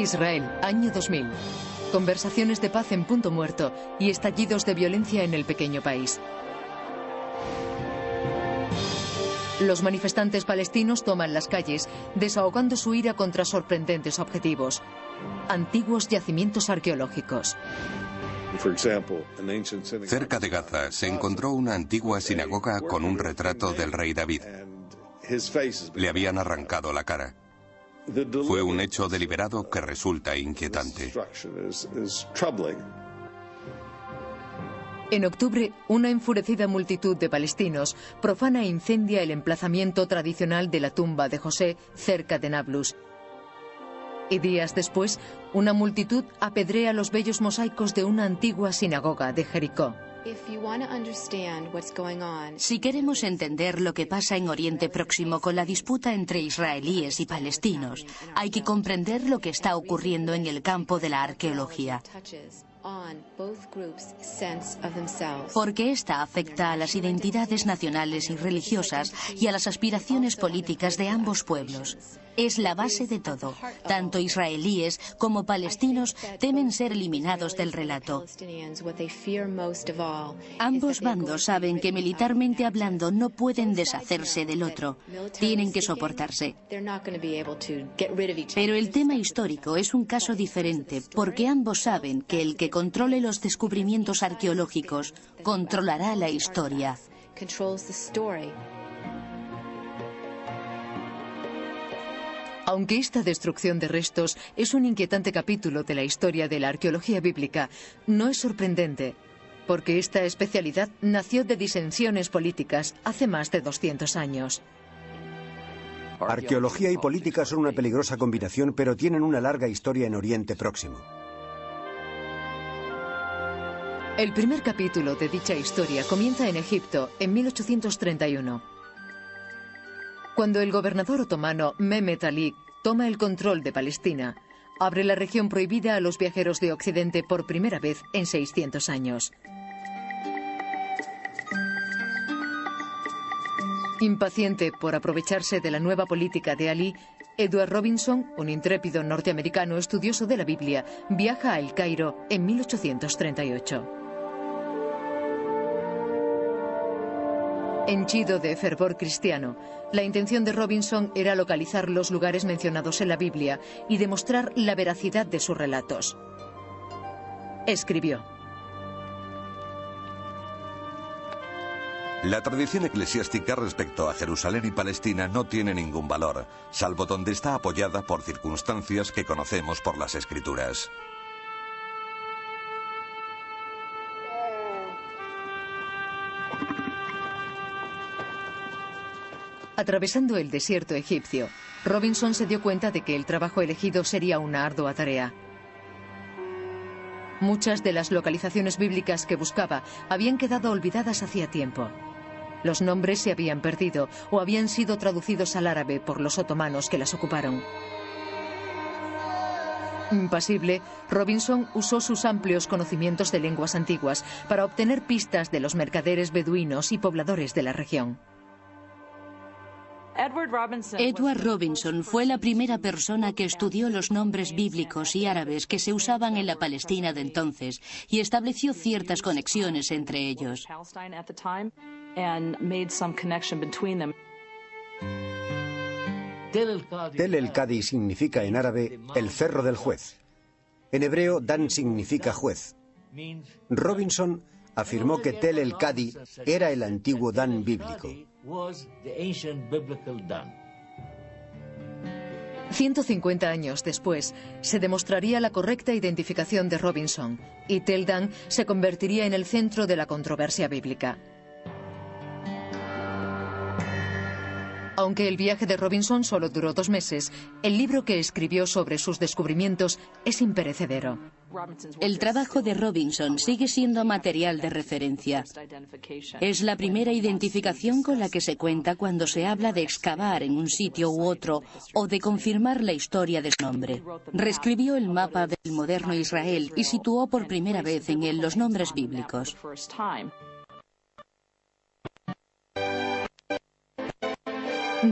Israel, año 2000. Conversaciones de paz en punto muerto y estallidos de violencia en el pequeño país. Los manifestantes palestinos toman las calles, desahogando su ira contra sorprendentes objetivos: antiguos yacimientos arqueológicos. Cerca de Gaza se encontró una antigua sinagoga con un retrato del rey David. Le habían arrancado la cara. Fue un hecho deliberado que resulta inquietante. En octubre, una enfurecida multitud de palestinos profana e incendia el emplazamiento tradicional de la tumba de José cerca de Nablus. Y días después, una multitud apedrea los bellos mosaicos de una antigua sinagoga de Jericó. Si queremos entender lo que pasa en Oriente Próximo con la disputa entre israelíes y palestinos, hay que comprender lo que está ocurriendo en el campo de la arqueología. Porque esta afecta a las identidades nacionales y religiosas y a las aspiraciones políticas de ambos pueblos. Es la base de todo. Tanto israelíes como palestinos temen ser eliminados del relato. Ambos bandos saben que militarmente hablando no pueden deshacerse del otro. Tienen que soportarse. Pero el tema histórico es un caso diferente, porque ambos saben que el que controle los descubrimientos arqueológicos controlará la historia. Aunque esta destrucción de restos es un inquietante capítulo de la historia de la arqueología bíblica, no es sorprendente, porque esta especialidad nació de disensiones políticas hace más de 200 años. Arqueología y política son una peligrosa combinación, pero tienen una larga historia en Oriente Próximo. El primer capítulo de dicha historia comienza en Egipto, en 1831. Cuando el gobernador otomano Mehmet Ali toma el control de Palestina, abre la región prohibida a los viajeros de Occidente por primera vez en 600 años. Impaciente por aprovecharse de la nueva política de Ali, Edward Robinson, un intrépido norteamericano estudioso de la Biblia, viaja a El Cairo en 1838. Henchido de fervor cristiano, la intención de Robinson era localizar los lugares mencionados en la Biblia y demostrar la veracidad de sus relatos. Escribió: La tradición eclesiástica respecto a Jerusalén y Palestina no tiene ningún valor, salvo donde está apoyada por circunstancias que conocemos por las Escrituras. Atravesando el desierto egipcio, Robinson se dio cuenta de que el trabajo elegido sería una ardua tarea. Muchas de las localizaciones bíblicas que buscaba habían quedado olvidadas hacía tiempo. Los nombres se habían perdido o habían sido traducidos al árabe por los otomanos que las ocuparon. Impasible, Robinson usó sus amplios conocimientos de lenguas antiguas para obtener pistas de los mercaderes beduinos y pobladores de la región. Edward Robinson fue la primera persona que estudió los nombres bíblicos y árabes que se usaban en la Palestina de entonces y estableció ciertas conexiones entre ellos. Tel el-Kadi significa en árabe el cerro del juez. En hebreo, Dan significa juez. Robinson afirmó que Tel el-Kadi era el antiguo Dan bíblico. 150 años después, se demostraría la correcta identificación de Robinson y Tel Dan se convertiría en el centro de la controversia bíblica. Aunque el viaje de Robinson solo duró 2 meses, el libro que escribió sobre sus descubrimientos es imperecedero. El trabajo de Robinson sigue siendo material de referencia. Es la primera identificación con la que se cuenta cuando se habla de excavar en un sitio u otro o de confirmar la historia de su nombre. Reescribió el mapa del moderno Israel y situó por primera vez en él los nombres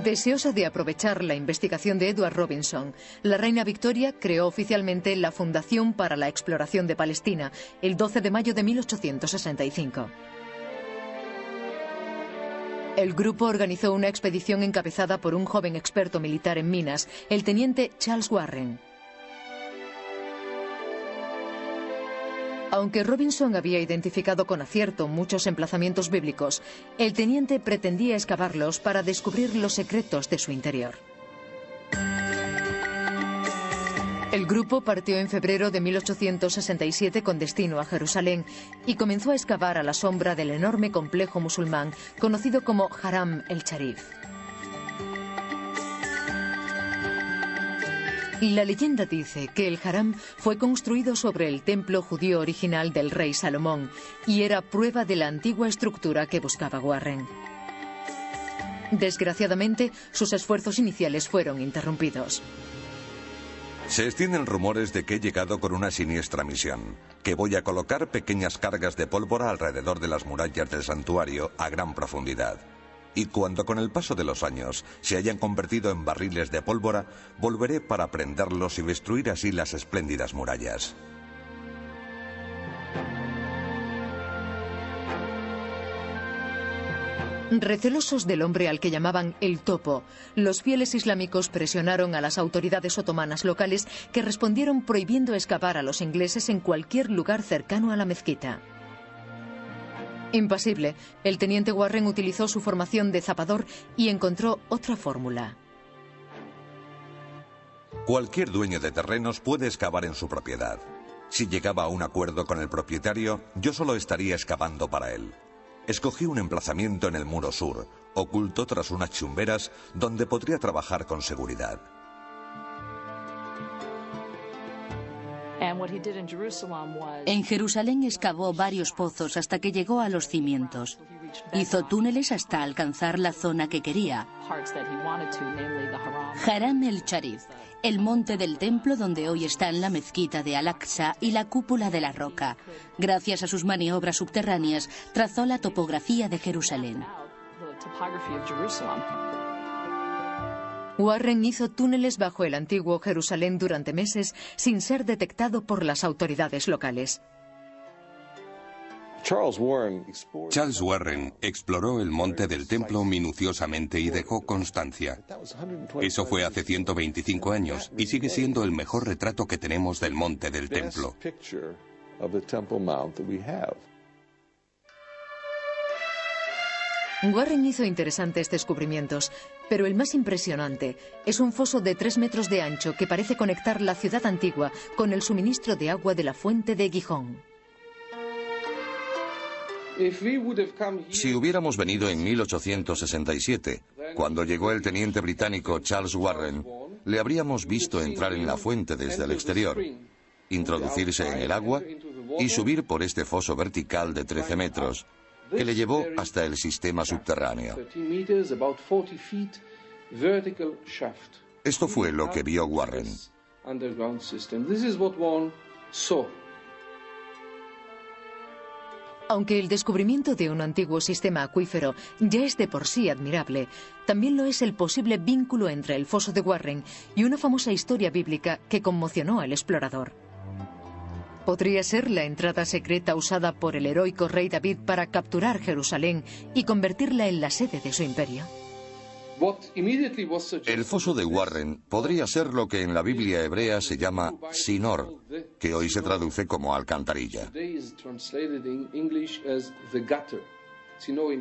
Deseosa de aprovechar la investigación de Edward Robinson, la reina Victoria creó oficialmente la Fundación para la Exploración de Palestina el 12 de mayo de 1865. El grupo organizó una expedición encabezada por un joven experto militar en minas, el teniente Charles Warren. Aunque Robinson había identificado con acierto muchos emplazamientos bíblicos, el teniente pretendía excavarlos para descubrir los secretos de su interior. El grupo partió en febrero de 1867 con destino a Jerusalén y comenzó a excavar a la sombra del enorme complejo musulmán conocido como Haram el-Sharif. La leyenda dice que el Haram fue construido sobre el templo judío original del rey Salomón y era prueba de la antigua estructura que buscaba Warren. Desgraciadamente, sus esfuerzos iniciales fueron interrumpidos. Se extienden rumores de que he llegado con una siniestra misión, que voy a colocar pequeñas cargas de pólvora alrededor de las murallas del santuario a gran profundidad. Y cuando con el paso de los años se hayan convertido en barriles de pólvora, volveré para prenderlos y destruir así las espléndidas murallas. Recelosos del hombre al que llamaban el Topo, los fieles islámicos presionaron a las autoridades otomanas locales que respondieron prohibiendo excavar a los ingleses en cualquier lugar cercano a la mezquita. Impasible, el teniente Warren utilizó su formación de zapador y encontró otra fórmula. Cualquier dueño de terrenos puede excavar en su propiedad. Si llegaba a un acuerdo con el propietario, yo solo estaría excavando para él. Escogí un emplazamiento en el muro sur, oculto tras unas chumberas, donde podría trabajar con seguridad. En Jerusalén excavó varios pozos hasta que llegó a los cimientos. Hizo túneles hasta alcanzar la zona que quería. Haram el-Sharif, el monte del templo donde hoy están la mezquita de Al-Aqsa y la cúpula de la roca. Gracias a sus maniobras subterráneas, trazó la topografía de Jerusalén. Warren hizo túneles bajo el antiguo Jerusalén durante meses sin ser detectado por las autoridades locales. Charles Warren exploró el monte del templo minuciosamente y dejó constancia. Eso fue hace 125 años y sigue siendo el mejor retrato que tenemos del monte del templo. Warren hizo interesantes descubrimientos, pero el más impresionante es un foso de 3 metros de ancho que parece conectar la ciudad antigua con el suministro de agua de la fuente de Gijón. Si hubiéramos venido en 1867, cuando llegó el teniente británico Charles Warren, le habríamos visto entrar en la fuente desde el exterior, introducirse en el agua y subir por este foso vertical de 13 metros, que le llevó hasta el sistema subterráneo. Esto fue lo que vio Warren. Aunque el descubrimiento de un antiguo sistema acuífero ya es de por sí admirable, también lo es el posible vínculo entre el foso de Warren y una famosa historia bíblica que conmocionó al explorador. ¿Podría ser la entrada secreta usada por el heroico rey David para capturar Jerusalén y convertirla en la sede de su imperio? El foso de Warren podría ser lo que en la Biblia hebrea se llama Sinor, que hoy se traduce como alcantarilla.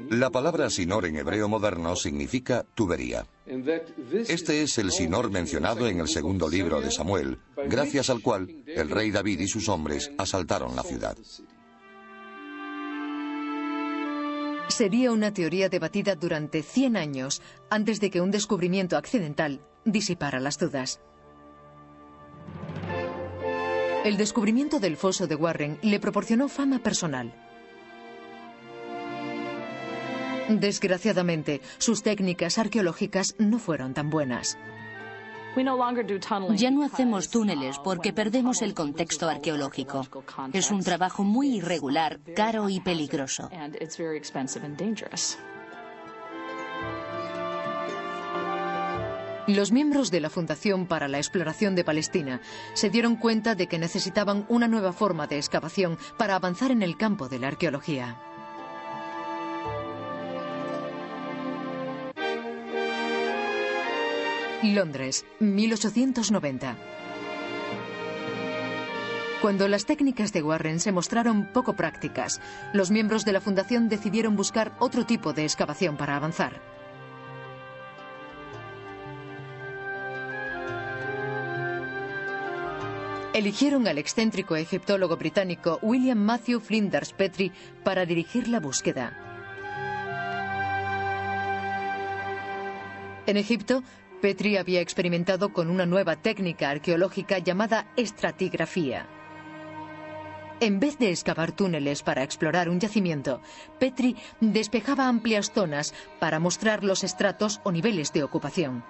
La palabra Sinor en hebreo moderno significa tubería. Este es el Sinor mencionado en el segundo libro de Samuel, gracias al cual el rey David y sus hombres asaltaron la ciudad. Sería una teoría debatida durante 100 años antes de que un descubrimiento accidental disipara las dudas. El descubrimiento del foso de Warren le proporcionó fama personal. Desgraciadamente, sus técnicas arqueológicas no fueron tan buenas. Ya no hacemos túneles porque perdemos el contexto arqueológico. Es un trabajo muy irregular, caro y peligroso. Los miembros de la Fundación para la Exploración de Palestina se dieron cuenta de que necesitaban una nueva forma de excavación para avanzar en el campo de la arqueología. Londres, 1890. Cuando las técnicas de Warren se mostraron poco prácticas, los miembros de la Fundación decidieron buscar otro tipo de excavación para avanzar. Eligieron al excéntrico egiptólogo británico William Matthew Flinders Petrie para dirigir la búsqueda. En Egipto, Petrie había experimentado con una nueva técnica arqueológica llamada estratigrafía. En vez de excavar túneles para explorar un yacimiento, Petrie despejaba amplias zonas para mostrar los estratos o niveles de ocupación.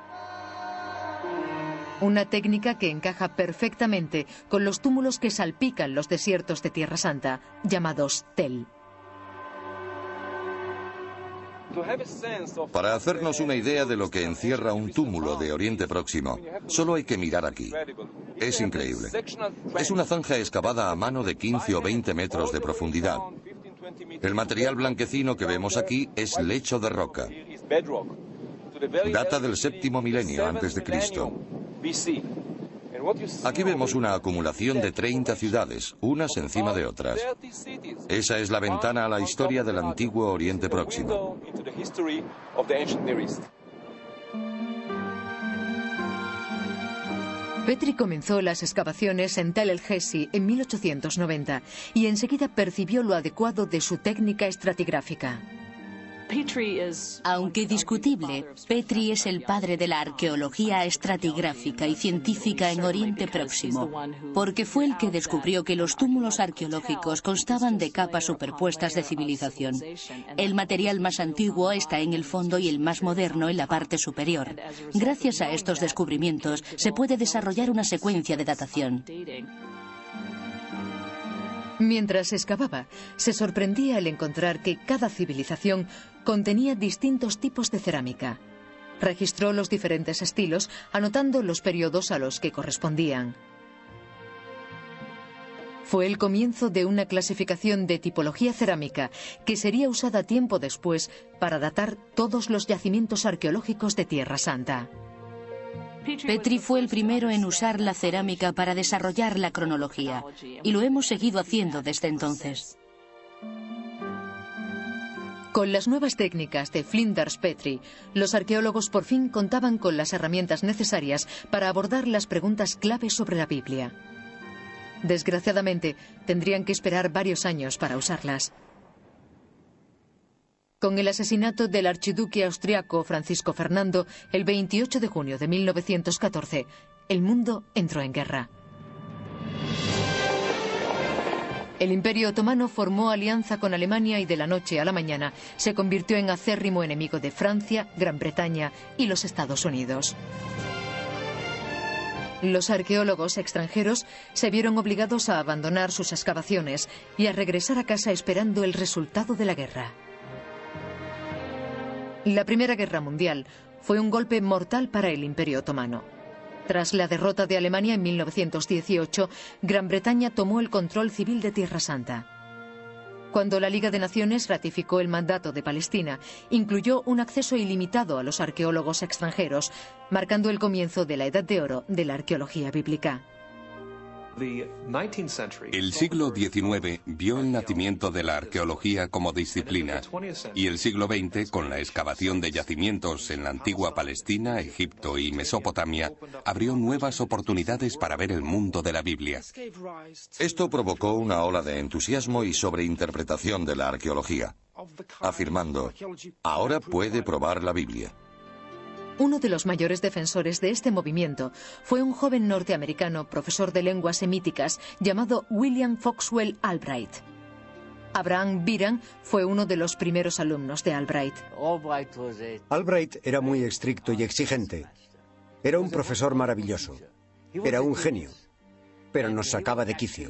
Una técnica que encaja perfectamente con los túmulos que salpican los desiertos de Tierra Santa, llamados tel. Para hacernos una idea de lo que encierra un túmulo de Oriente Próximo, solo hay que mirar aquí. Es increíble. Es una zanja excavada a mano de 15 o 20 metros de profundidad. El material blanquecino que vemos aquí es lecho de roca. Data del séptimo milenio antes de Cristo. Aquí vemos una acumulación de 30 ciudades, unas encima de otras. Esa es la ventana a la historia del antiguo Oriente Próximo. Petrie comenzó las excavaciones en Tel el-Hesi en 1890 y enseguida percibió lo adecuado de su técnica estratigráfica. Aunque discutible, Petrie es el padre de la arqueología estratigráfica y científica en Oriente Próximo, porque fue el que descubrió que los túmulos arqueológicos constaban de capas superpuestas de civilización. El material más antiguo está en el fondo y el más moderno en la parte superior. Gracias a estos descubrimientos se puede desarrollar una secuencia de datación. Mientras excavaba, se sorprendía al encontrar que cada civilización contenía distintos tipos de cerámica. Registró los diferentes estilos, anotando los periodos a los que correspondían. Fue el comienzo de una clasificación de tipología cerámica que sería usada tiempo después para datar todos los yacimientos arqueológicos de Tierra Santa. Petrie fue el primero en usar la cerámica para desarrollar la cronología, y lo hemos seguido haciendo desde entonces. Con las nuevas técnicas de Flinders Petrie, los arqueólogos por fin contaban con las herramientas necesarias para abordar las preguntas clave sobre la Biblia. Desgraciadamente, tendrían que esperar varios años para usarlas. Con el asesinato del archiduque austriaco Francisco Fernando, el 28 de junio de 1914, el mundo entró en guerra. El Imperio Otomano formó alianza con Alemania y de la noche a la mañana se convirtió en acérrimo enemigo de Francia, Gran Bretaña y los Estados Unidos. Los arqueólogos extranjeros se vieron obligados a abandonar sus excavaciones y a regresar a casa esperando el resultado de la guerra. La Primera Guerra Mundial fue un golpe mortal para el Imperio Otomano. Tras la derrota de Alemania en 1918, Gran Bretaña tomó el control civil de Tierra Santa. Cuando la Liga de Naciones ratificó el mandato de Palestina, incluyó un acceso ilimitado a los arqueólogos extranjeros, marcando el comienzo de la Edad de Oro de la arqueología bíblica. El siglo XIX vio el nacimiento de la arqueología como disciplina y el siglo XX, con la excavación de yacimientos en la antigua Palestina, Egipto y Mesopotamia, abrió nuevas oportunidades para ver el mundo de la Biblia. Esto provocó una ola de entusiasmo y sobreinterpretación de la arqueología, afirmando, ahora puede probar la Biblia. Uno de los mayores defensores de este movimiento fue un joven norteamericano, profesor de lenguas semíticas, llamado William Foxwell Albright. Abraham Biran fue uno de los primeros alumnos de Albright. Albright era muy estricto y exigente. Era un profesor maravilloso. Era un genio, pero nos sacaba de quicio.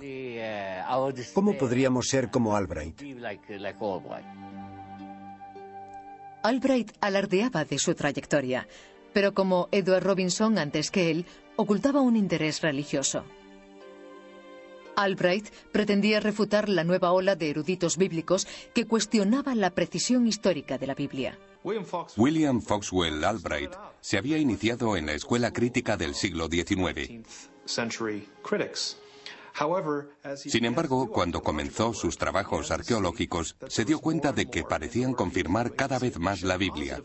¿Cómo podríamos ser como Albright? Albright alardeaba de su trayectoria. pero como Edward Robinson antes que él, ocultaba un interés religioso. Albright pretendía refutar la nueva ola de eruditos bíblicos que cuestionaba la precisión histórica de la Biblia. William Foxwell Albright se había iniciado en la escuela crítica del siglo XIX. Sin embargo, cuando comenzó sus trabajos arqueológicos, se dio cuenta de que parecían confirmar cada vez más la Biblia.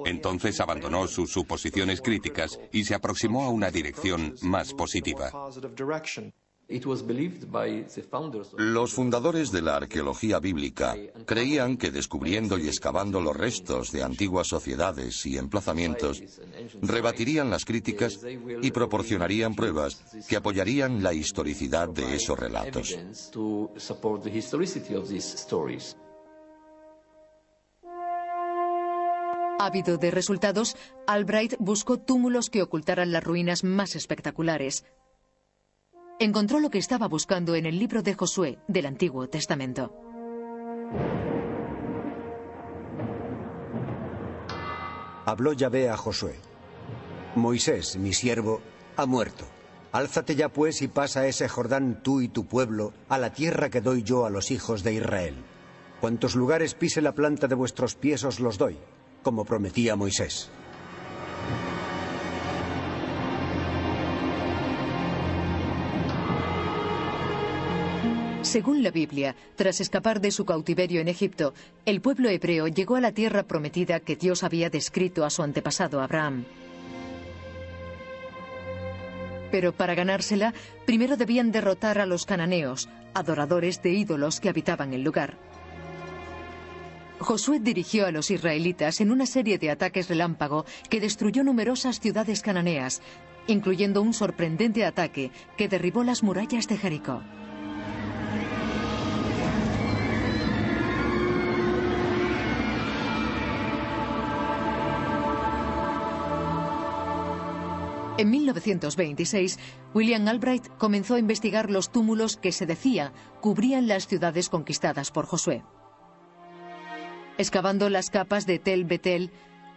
Entonces abandonó sus suposiciones críticas y se aproximó a una dirección más positiva. Los fundadores de la arqueología bíblica creían que descubriendo y excavando los restos de antiguas sociedades y emplazamientos, rebatirían las críticas y proporcionarían pruebas que apoyarían la historicidad de esos relatos. Ávido de resultados, Albright buscó túmulos que ocultaran las ruinas más espectaculares. Encontró lo que estaba buscando en el libro de Josué del Antiguo Testamento. Habló Yahvé a Josué: Moisés, mi siervo, ha muerto. Álzate ya pues y pasa ese Jordán tú y tu pueblo a la tierra que doy yo a los hijos de Israel. Cuantos lugares pise la planta de vuestros pies os los doy, como prometía Moisés. Según la Biblia, tras escapar de su cautiverio en Egipto, el pueblo hebreo llegó a la tierra prometida que Dios había descrito a su antepasado Abraham. Pero para ganársela, primero debían derrotar a los cananeos, adoradores de ídolos que habitaban el lugar. Josué dirigió a los israelitas en una serie de ataques relámpago que destruyó numerosas ciudades cananeas, incluyendo un sorprendente ataque que derribó las murallas de Jericó. En 1926, William Albright comenzó a investigar los túmulos que se decía cubrían las ciudades conquistadas por Josué. Excavando las capas de Tel Betel,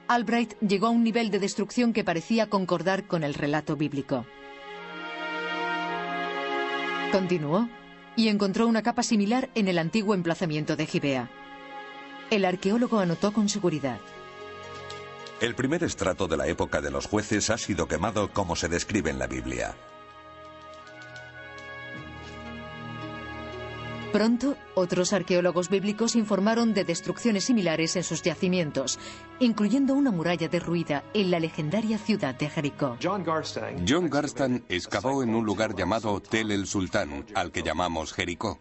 Albright llegó a un nivel de destrucción que parecía concordar con el relato bíblico. Continuó y encontró una capa similar en el antiguo emplazamiento de Gibea. El arqueólogo anotó con seguridad: el primer estrato de la época de los jueces ha sido quemado como se describe en la Biblia. Pronto, otros arqueólogos bíblicos informaron de destrucciones similares en sus yacimientos, incluyendo una muralla derruida en la legendaria ciudad de Jericó. John Garstan excavó en un lugar llamado Tel el Sultán, al que llamamos Jericó.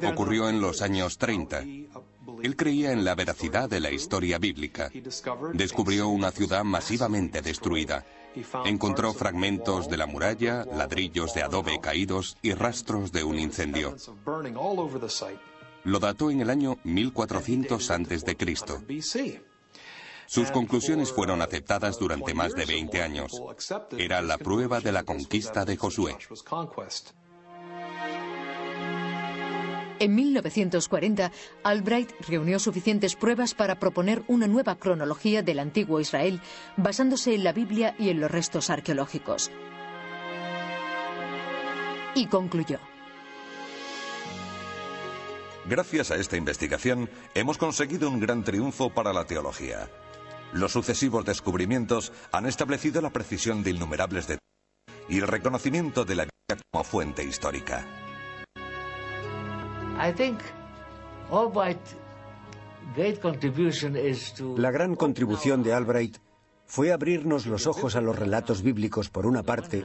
Ocurrió en los años 30. Él creía en la veracidad de la historia bíblica. Descubrió una ciudad masivamente destruida. Encontró fragmentos de la muralla, ladrillos de adobe caídos y rastros de un incendio. Lo dató en el año 1400 a.C. Sus conclusiones fueron aceptadas durante más de 20 años. Era la prueba de la conquista de Josué. En 1940, Albright reunió suficientes pruebas para proponer una nueva cronología del antiguo Israel, basándose en la Biblia y en los restos arqueológicos. Y concluyó: gracias a esta investigación, hemos conseguido un gran triunfo para la teología. Los sucesivos descubrimientos han establecido la precisión de innumerables detalles y el reconocimiento de la Biblia como fuente histórica. La gran contribución de Albright fue abrirnos los ojos a los relatos bíblicos por una parte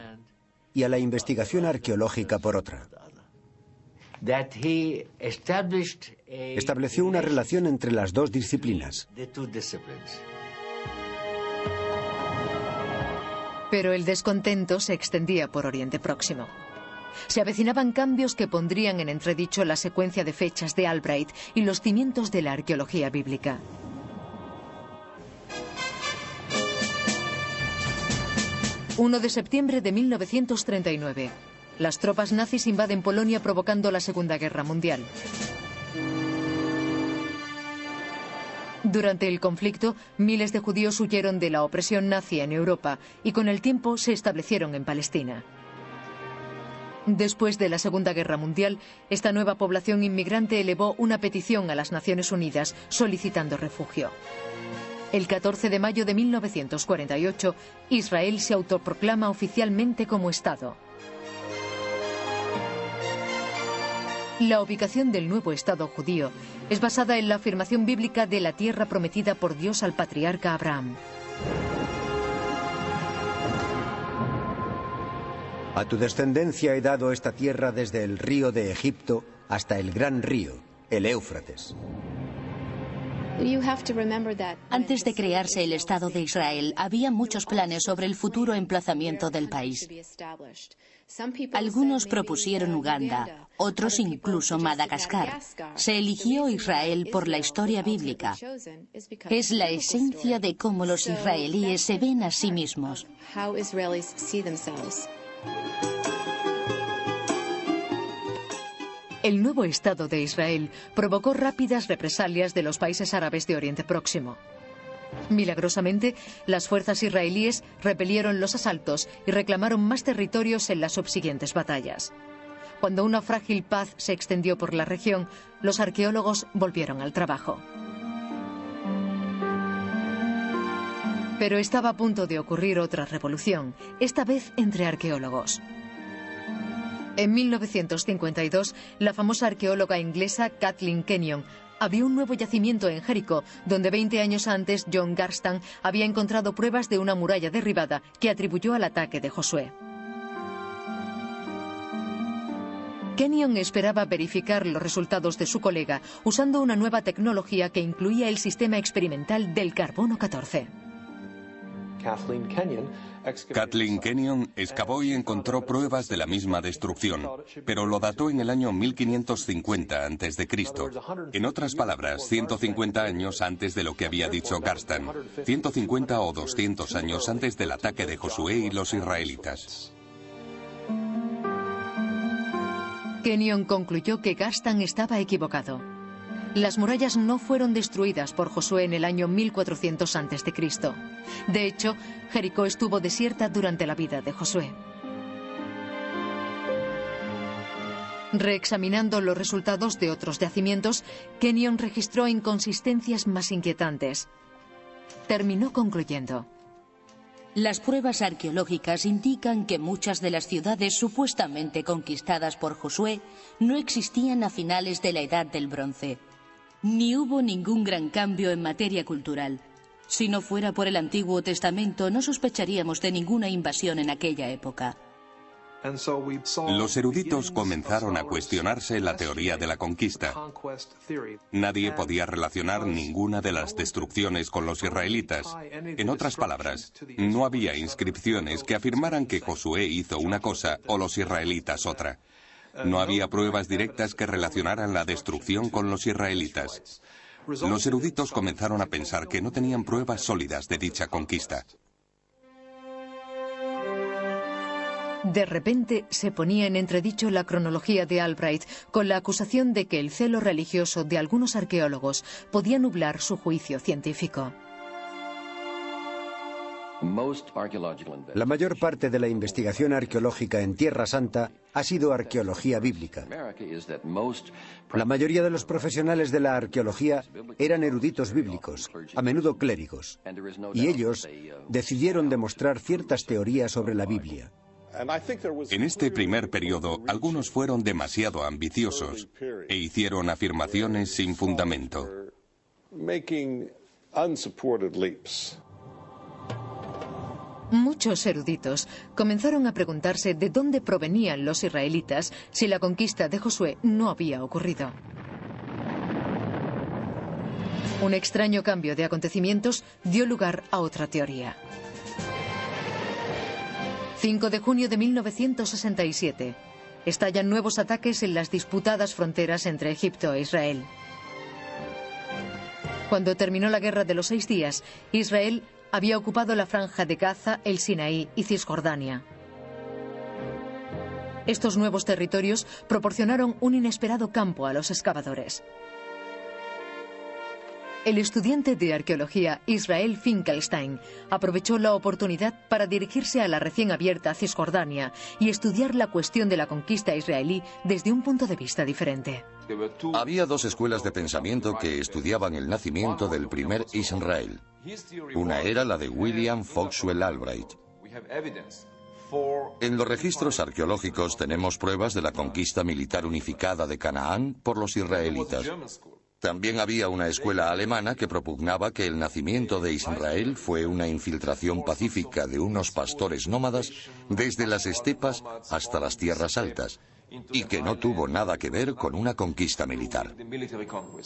y a la investigación arqueológica por otra. Estableció una relación entre las dos disciplinas. Pero el descontento se extendía por Oriente Próximo. Se avecinaban cambios que pondrían en entredicho la secuencia de fechas de Albright y los cimientos de la arqueología bíblica. ...1 de septiembre de 1939... las tropas nazis invaden Polonia provocando la Segunda Guerra Mundial. Durante el conflicto, miles de judíos huyeron de la opresión nazi en Europa y con el tiempo se establecieron en Palestina. Después de la Segunda Guerra Mundial, esta nueva población inmigrante elevó una petición a las Naciones Unidas solicitando refugio. El 14 de mayo de 1948, Israel se autoproclama oficialmente como Estado. La ubicación del nuevo Estado judío es basada en la afirmación bíblica de la tierra prometida por Dios al patriarca Abraham. A tu descendencia he dado esta tierra desde el río de Egipto hasta el gran río, el Éufrates. Antes de crearse el Estado de Israel, había muchos planes sobre el futuro emplazamiento del país. Algunos propusieron Uganda, otros incluso Madagascar. Se eligió Israel por la historia bíblica. Es la esencia de cómo los israelíes se ven a sí mismos. El nuevo Estado de Israel provocó rápidas represalias de los países árabes de Oriente Próximo. Milagrosamente, las fuerzas israelíes repelieron los asaltos y reclamaron más territorios en las subsiguientes batallas. Cuando una frágil paz se extendió por la región, los arqueólogos volvieron al trabajo. Pero estaba a punto de ocurrir otra revolución, esta vez entre arqueólogos. En 1952, la famosa arqueóloga inglesa Kathleen Kenyon abrió un nuevo yacimiento en Jericó, donde 20 años antes John Garstan había encontrado pruebas de una muralla derribada que atribuyó al ataque de Josué. Kenyon esperaba verificar los resultados de su colega usando una nueva tecnología que incluía el sistema experimental del carbono 14. Kathleen Kenyon excavó y encontró pruebas de la misma destrucción, pero lo dató en el año 1550 a.C. En otras palabras, 150 años antes de lo que había dicho Garstan, 150 o 200 años antes del ataque de Josué y los israelitas. Kenyon concluyó que Garstan estaba equivocado. Las murallas no fueron destruidas por Josué en el año 1400 a.C. De hecho, Jericó estuvo desierta durante la vida de Josué. Reexaminando los resultados de otros yacimientos, Kenyon registró inconsistencias más inquietantes. Terminó concluyendo: las pruebas arqueológicas indican que muchas de las ciudades supuestamente conquistadas por Josué no existían a finales de la Edad del Bronce. Ni hubo ningún gran cambio en materia cultural. Si no fuera por el Antiguo Testamento, no sospecharíamos de ninguna invasión en aquella época. Los eruditos comenzaron a cuestionarse la teoría de la conquista. Nadie podía relacionar ninguna de las destrucciones con los israelitas. En otras palabras, no había inscripciones que afirmaran que Josué hizo una cosa o los israelitas otra. No había pruebas directas que relacionaran la destrucción con los israelitas. Los eruditos comenzaron a pensar que no tenían pruebas sólidas de dicha conquista. De repente se ponía en entredicho la cronología de Albright con la acusación de que el celo religioso de algunos arqueólogos podía nublar su juicio científico. La mayor parte de la investigación arqueológica en Tierra Santa ha sido arqueología bíblica. La mayoría de los profesionales de la arqueología eran eruditos bíblicos, a menudo clérigos, y ellos decidieron demostrar ciertas teorías sobre la Biblia. En este primer periodo, algunos fueron demasiado ambiciosos e hicieron afirmaciones sin fundamento. Muchos eruditos comenzaron a preguntarse de dónde provenían los israelitas si la conquista de Josué no había ocurrido. Un extraño cambio de acontecimientos dio lugar a otra teoría. 5 de junio de 1967. Estallan nuevos ataques en las disputadas fronteras entre Egipto e Israel. Cuando terminó la Guerra de los 6 días, Israel había ocupado la franja de Gaza, el Sinaí y Cisjordania. Estos nuevos territorios proporcionaron un inesperado campo a los excavadores. El estudiante de arqueología Israel Finkelstein aprovechó la oportunidad para dirigirse a la recién abierta Cisjordania y estudiar la cuestión de la conquista israelí desde un punto de vista diferente. Había dos escuelas de pensamiento que estudiaban el nacimiento del primer Israel. Una era la de William Foxwell Albright. En los registros arqueológicos tenemos pruebas de la conquista militar unificada de Canaán por los israelitas. También había una escuela alemana que propugnaba que el nacimiento de Israel fue una infiltración pacífica de unos pastores nómadas desde las estepas hasta las tierras altas, y que no tuvo nada que ver con una conquista militar.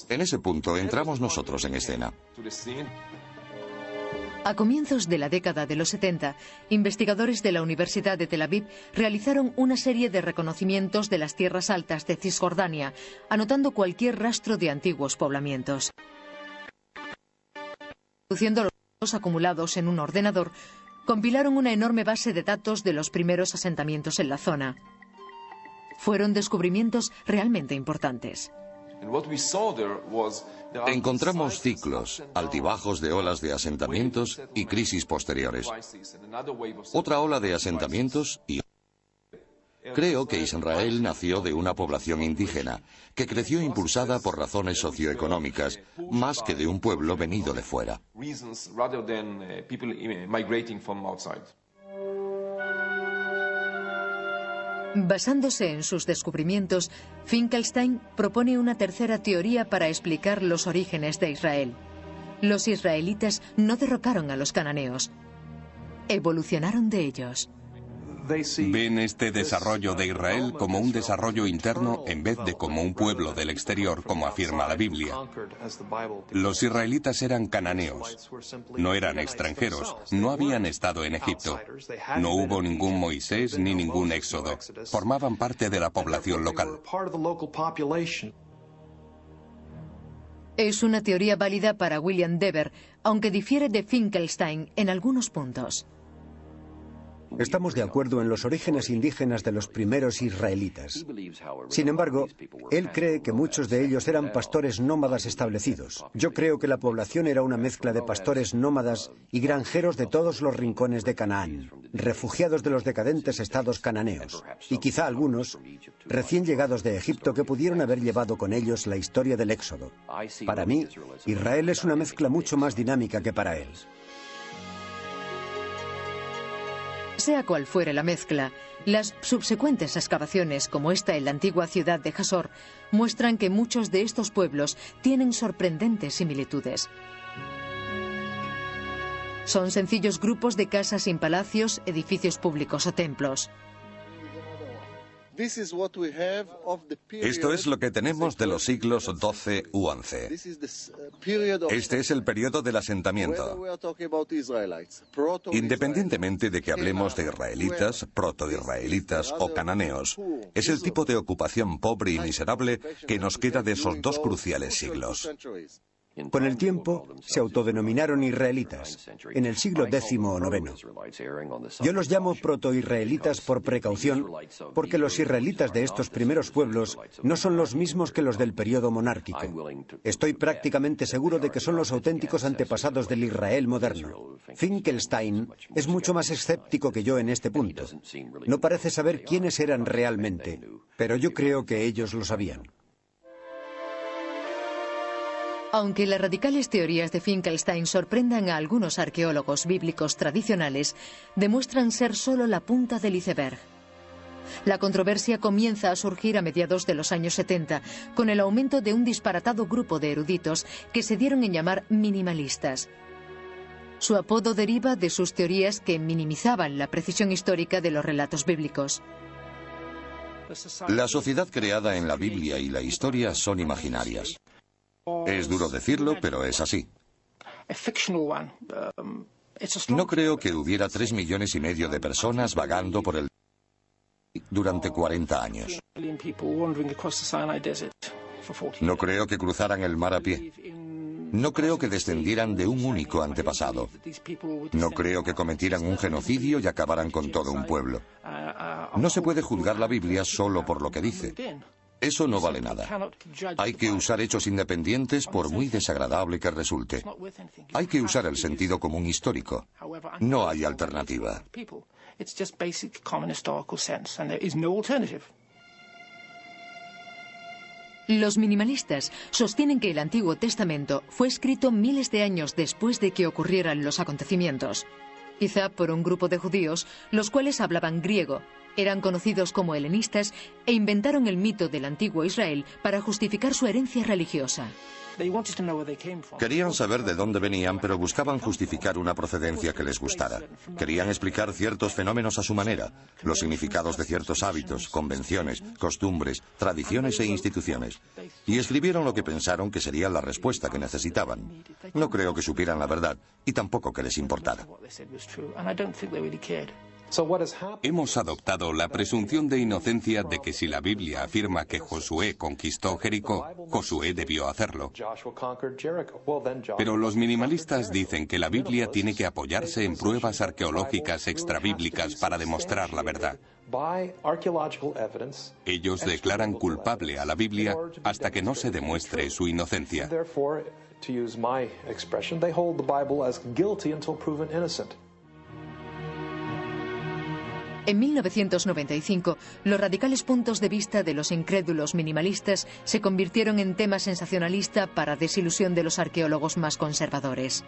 En ese punto entramos nosotros en escena. A comienzos de la década de los 70, investigadores de la Universidad de Tel Aviv realizaron una serie de reconocimientos de las tierras altas de Cisjordania, anotando cualquier rastro de antiguos poblamientos. Reduciendo los datos acumulados en un ordenador, compilaron una enorme base de datos de los primeros asentamientos en la zona. Fueron descubrimientos realmente importantes. Encontramos ciclos, altibajos de olas de asentamientos y crisis posteriores. Otra ola de asentamientos y... Creo que Israel nació de una población indígena, que creció impulsada por razones socioeconómicas, más que de un pueblo venido de fuera. Basándose en sus descubrimientos, Finkelstein propone una tercera teoría para explicar los orígenes de Israel. Los israelitas no derrocaron a los cananeos, evolucionaron de ellos. Ven este desarrollo de Israel como un desarrollo interno en vez de como un pueblo del exterior, como afirma la Biblia. Los israelitas eran cananeos, no eran extranjeros, no habían estado en Egipto. No hubo ningún Moisés ni ningún Éxodo. Formaban parte de la población local. Es una teoría válida para William Dever, aunque difiere de Finkelstein en algunos puntos. Estamos de acuerdo en los orígenes indígenas de los primeros israelitas. Sin embargo, él cree que muchos de ellos eran pastores nómadas establecidos. Yo creo que la población era una mezcla de pastores nómadas y granjeros de todos los rincones de Canaán, refugiados de los decadentes estados cananeos, y quizá algunos recién llegados de Egipto que pudieron haber llevado con ellos la historia del Éxodo. Para mí, Israel es una mezcla mucho más dinámica que para él. Sea cual fuere la mezcla, las subsecuentes excavaciones, como esta en la antigua ciudad de Jasor, muestran que muchos de estos pueblos tienen sorprendentes similitudes. Son sencillos grupos de casas sin palacios, edificios públicos o templos. Esto es lo que tenemos de los siglos XII u XI. Este es el periodo del asentamiento. Independientemente de que hablemos de israelitas, proto-israelitas o cananeos, es el tipo de ocupación pobre y miserable que nos queda de esos dos cruciales siglos. Con el tiempo se autodenominaron israelitas, en el siglo X o IX. Yo los llamo proto-israelitas por precaución, porque los israelitas de estos primeros pueblos no son los mismos que los del periodo monárquico. Estoy prácticamente seguro de que son los auténticos antepasados del Israel moderno. Finkelstein es mucho más escéptico que yo en este punto. No parece saber quiénes eran realmente, pero yo creo que ellos lo sabían. Aunque las radicales teorías de Finkelstein sorprendan a algunos arqueólogos bíblicos tradicionales, demuestran ser solo la punta del iceberg. La controversia comienza a surgir a mediados de los años 70, con el aumento de un disparatado grupo de eruditos que se dieron en llamar minimalistas. Su apodo deriva de sus teorías que minimizaban la precisión histórica de los relatos bíblicos. La sociedad creada en la Biblia y la historia son imaginarias. Es duro decirlo, pero es así. No creo que hubiera 3,5 millones de personas vagando por el durante 40 años. No creo que cruzaran el mar a pie. No creo que descendieran de un único antepasado. No creo que cometieran un genocidio y acabaran con todo un pueblo. No se puede juzgar la Biblia solo por lo que dice. Eso no vale nada. Hay que usar hechos independientes por muy desagradable que resulte. Hay que usar el sentido común histórico. No hay alternativa. Los minimalistas sostienen que el Antiguo Testamento fue escrito miles de años después de que ocurrieran los acontecimientos. Quizá por un grupo de judíos, los cuales hablaban griego, eran conocidos como helenistas e inventaron el mito del antiguo Israel para justificar su herencia religiosa. Querían saber de dónde venían, pero buscaban justificar una procedencia que les gustara. Querían explicar ciertos fenómenos a su manera, los significados de ciertos hábitos, convenciones, costumbres, tradiciones e instituciones. Y escribieron lo que pensaron que sería la respuesta que necesitaban. No creo que supieran la verdad, y tampoco que les importara. Hemos adoptado la presunción de inocencia de que si la Biblia afirma que Josué conquistó Jericó, Josué debió hacerlo. Pero los minimalistas dicen que la Biblia tiene que apoyarse en pruebas arqueológicas extrabíblicas para demostrar la verdad. Ellos declaran culpable a la Biblia hasta que no se demuestre su inocencia. En 1995, los radicales puntos de vista de los incrédulos minimalistas se convirtieron en tema sensacionalista para desilusión de los arqueólogos más conservadores.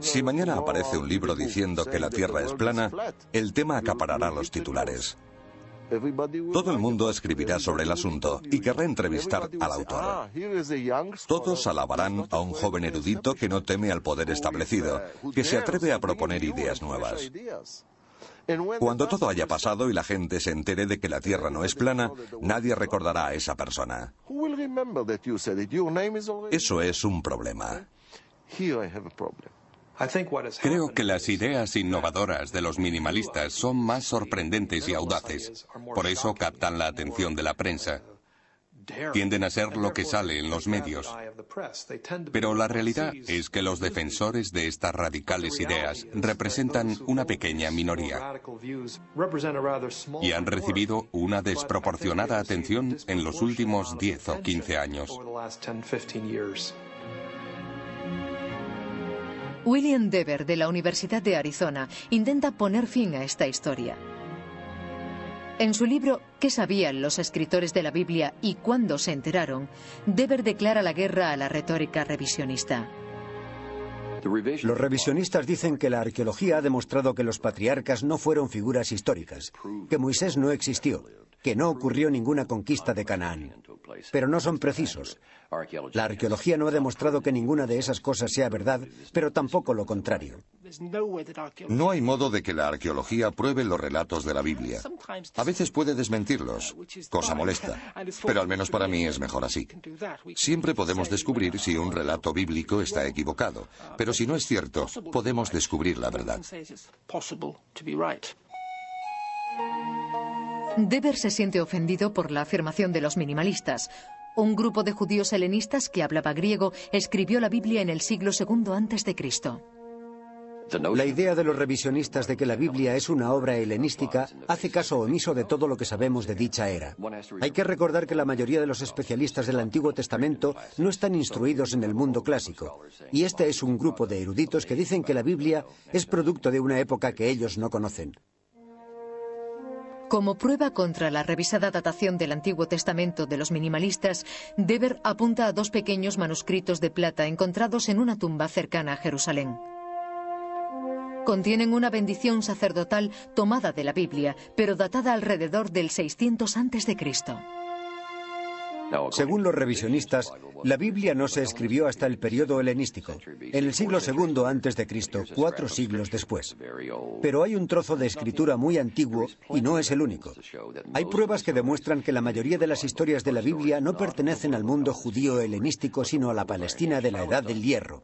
Si mañana aparece un libro diciendo que la Tierra es plana, el tema acaparará los titulares. Todo el mundo escribirá sobre el asunto y querrá entrevistar al autor. Todos alabarán a un joven erudito que no teme al poder establecido, que se atreve a proponer ideas nuevas. Cuando todo haya pasado y la gente se entere de que la Tierra no es plana, nadie recordará a esa persona. Eso es un problema. Creo que las ideas innovadoras de los minimalistas son más sorprendentes y audaces. Por eso captan la atención de la prensa. Tienden a ser lo que sale en los medios. Pero la realidad es que los defensores de estas radicales ideas representan una pequeña minoría y han recibido una desproporcionada atención en los últimos 10 o 15 años. William Dever, de la Universidad de Arizona, intenta poner fin a esta historia. En su libro ¿Qué sabían los escritores de la Biblia y cuándo se enteraron?, Dever declara la guerra a la retórica revisionista. Los revisionistas dicen que la arqueología ha demostrado que los patriarcas no fueron figuras históricas, que Moisés no existió, que no ocurrió ninguna conquista de Canaán. Pero no son precisos. La arqueología no ha demostrado que ninguna de esas cosas sea verdad, pero tampoco lo contrario. No hay modo de que la arqueología pruebe los relatos de la Biblia. A veces puede desmentirlos, cosa molesta, pero al menos para mí es mejor así. Siempre podemos descubrir si un relato bíblico está equivocado, pero si no es cierto, podemos descubrir la verdad. Dever se siente ofendido por la afirmación de los minimalistas. Un grupo de judíos helenistas que hablaba griego escribió la Biblia en el siglo II a.C. La idea de los revisionistas de que la Biblia es una obra helenística hace caso omiso de todo lo que sabemos de dicha era. Hay que recordar que la mayoría de los especialistas del Antiguo Testamento no están instruidos en el mundo clásico, y este es un grupo de eruditos que dicen que la Biblia es producto de una época que ellos no conocen. Como prueba contra la revisada datación del Antiguo Testamento de los minimalistas, Dever apunta a dos pequeños manuscritos de plata encontrados en una tumba cercana a Jerusalén. Contienen una bendición sacerdotal tomada de la Biblia, pero datada alrededor del 600 a.C. Según los revisionistas, la Biblia no se escribió hasta el periodo helenístico, en el siglo II a.C., 4 siglos después. Pero hay un trozo de escritura muy antiguo y no es el único. Hay pruebas que demuestran que la mayoría de las historias de la Biblia no pertenecen al mundo judío helenístico, sino a la Palestina de la Edad del Hierro.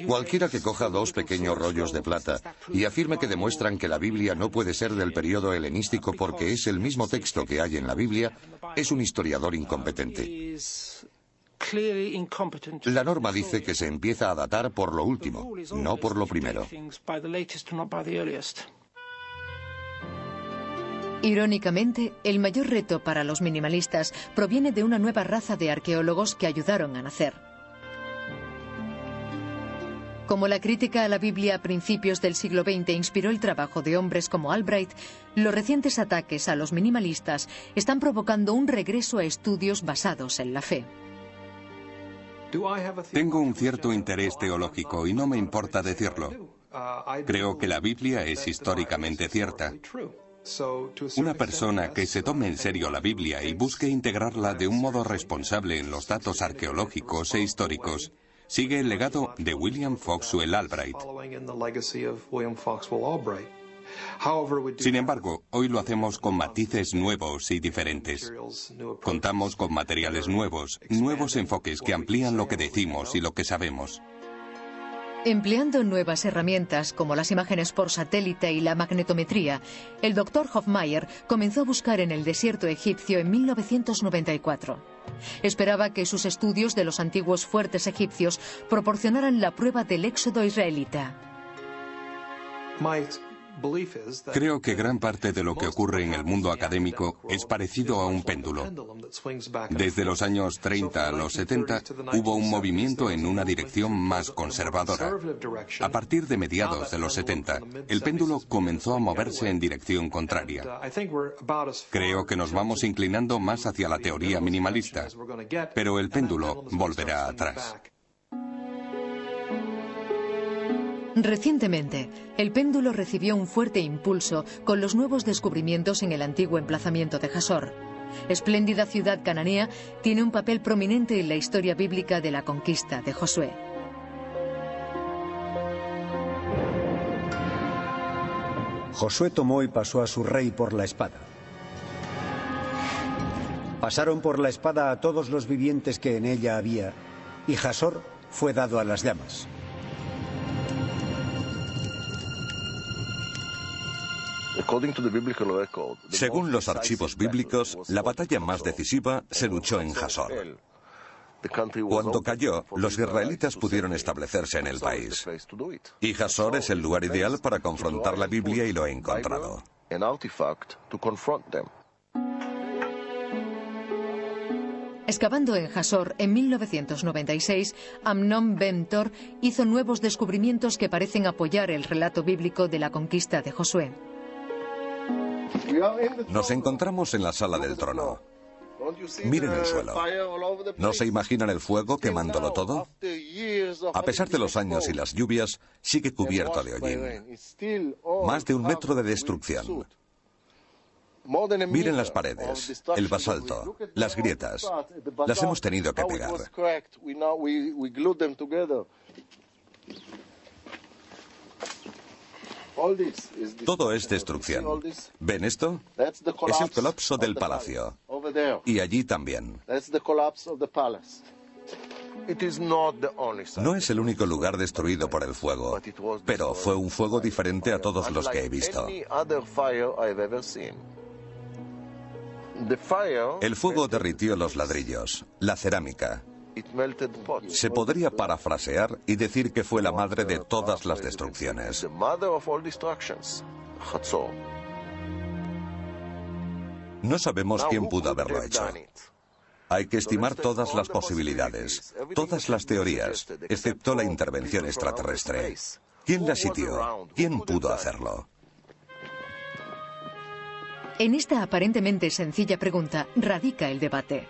Cualquiera que coja dos pequeños rollos de plata y afirme que demuestran que la Biblia no puede ser del periodo helenístico porque es el mismo texto que hay en la Biblia, es un historiador incompetente. La norma dice que se empieza a datar por lo último, no por lo primero. Irónicamente, el mayor reto para los minimalistas proviene de una nueva raza de arqueólogos que ayudaron a nacer. Como la crítica a la Biblia a principios del siglo XX inspiró el trabajo de hombres como Albright, los recientes ataques a los minimalistas están provocando un regreso a estudios basados en la fe. Tengo un cierto interés teológico y no me importa decirlo. Creo que la Biblia es históricamente cierta. Una persona que se tome en serio la Biblia y busque integrarla de un modo responsable en los datos arqueológicos e históricos, sigue el legado de William Foxwell Albright. Sin embargo, hoy lo hacemos con matices nuevos y diferentes. Contamos con materiales nuevos, nuevos enfoques que amplían lo que decimos y lo que sabemos. Empleando nuevas herramientas como las imágenes por satélite y la magnetometría, el Dr. Hofmeier comenzó a buscar en el desierto egipcio en 1994. Esperaba que sus estudios de los antiguos fuertes egipcios proporcionaran la prueba del éxodo israelita. Creo que gran parte de lo que ocurre en el mundo académico es parecido a un péndulo. Desde los años 30 a los 70 hubo un movimiento en una dirección más conservadora. A partir de mediados de los 70, el péndulo comenzó a moverse en dirección contraria. Creo que nos vamos inclinando más hacia la teoría minimalista, pero el péndulo volverá atrás. Recientemente, el péndulo recibió un fuerte impulso con los nuevos descubrimientos en el antiguo emplazamiento de Jasor. Espléndida ciudad cananea, tiene un papel prominente en la historia bíblica de la conquista de Josué. Josué tomó y pasó a su rey por la espada. Pasaron por la espada a todos los vivientes que en ella había, y Jasor fue dado a las llamas. Según los archivos bíblicos, la batalla más decisiva se luchó en Jasor. Cuando cayó, los israelitas pudieron establecerse en el país. Y Jasor es el lugar ideal para confrontar la Biblia y lo he encontrado. Excavando en Jasor en 1996, Amnon Ben-Tor hizo nuevos descubrimientos que parecen apoyar el relato bíblico de la conquista de Josué. Nos encontramos en la sala del trono. Miren el suelo. ¿No se imaginan el fuego quemándolo todo? A pesar de los años y las lluvias, sigue cubierto de hollín. Más de 1 metro de destrucción. Miren las paredes, el basalto, las grietas. Las hemos tenido que pegar. Todo es destrucción. ¿Ven esto? Es el colapso del palacio. Y allí también. No es el único lugar destruido por el fuego, pero fue un fuego diferente a todos los que he visto. El fuego derritió los ladrillos, la cerámica. Se podría parafrasear y decir que fue la madre de todas las destrucciones. No sabemos quién pudo haberlo hecho. Hay que estimar todas las posibilidades, todas las teorías, excepto la intervención extraterrestre. ¿Quién la sitió? ¿Quién pudo hacerlo? En esta aparentemente sencilla pregunta radica el debate.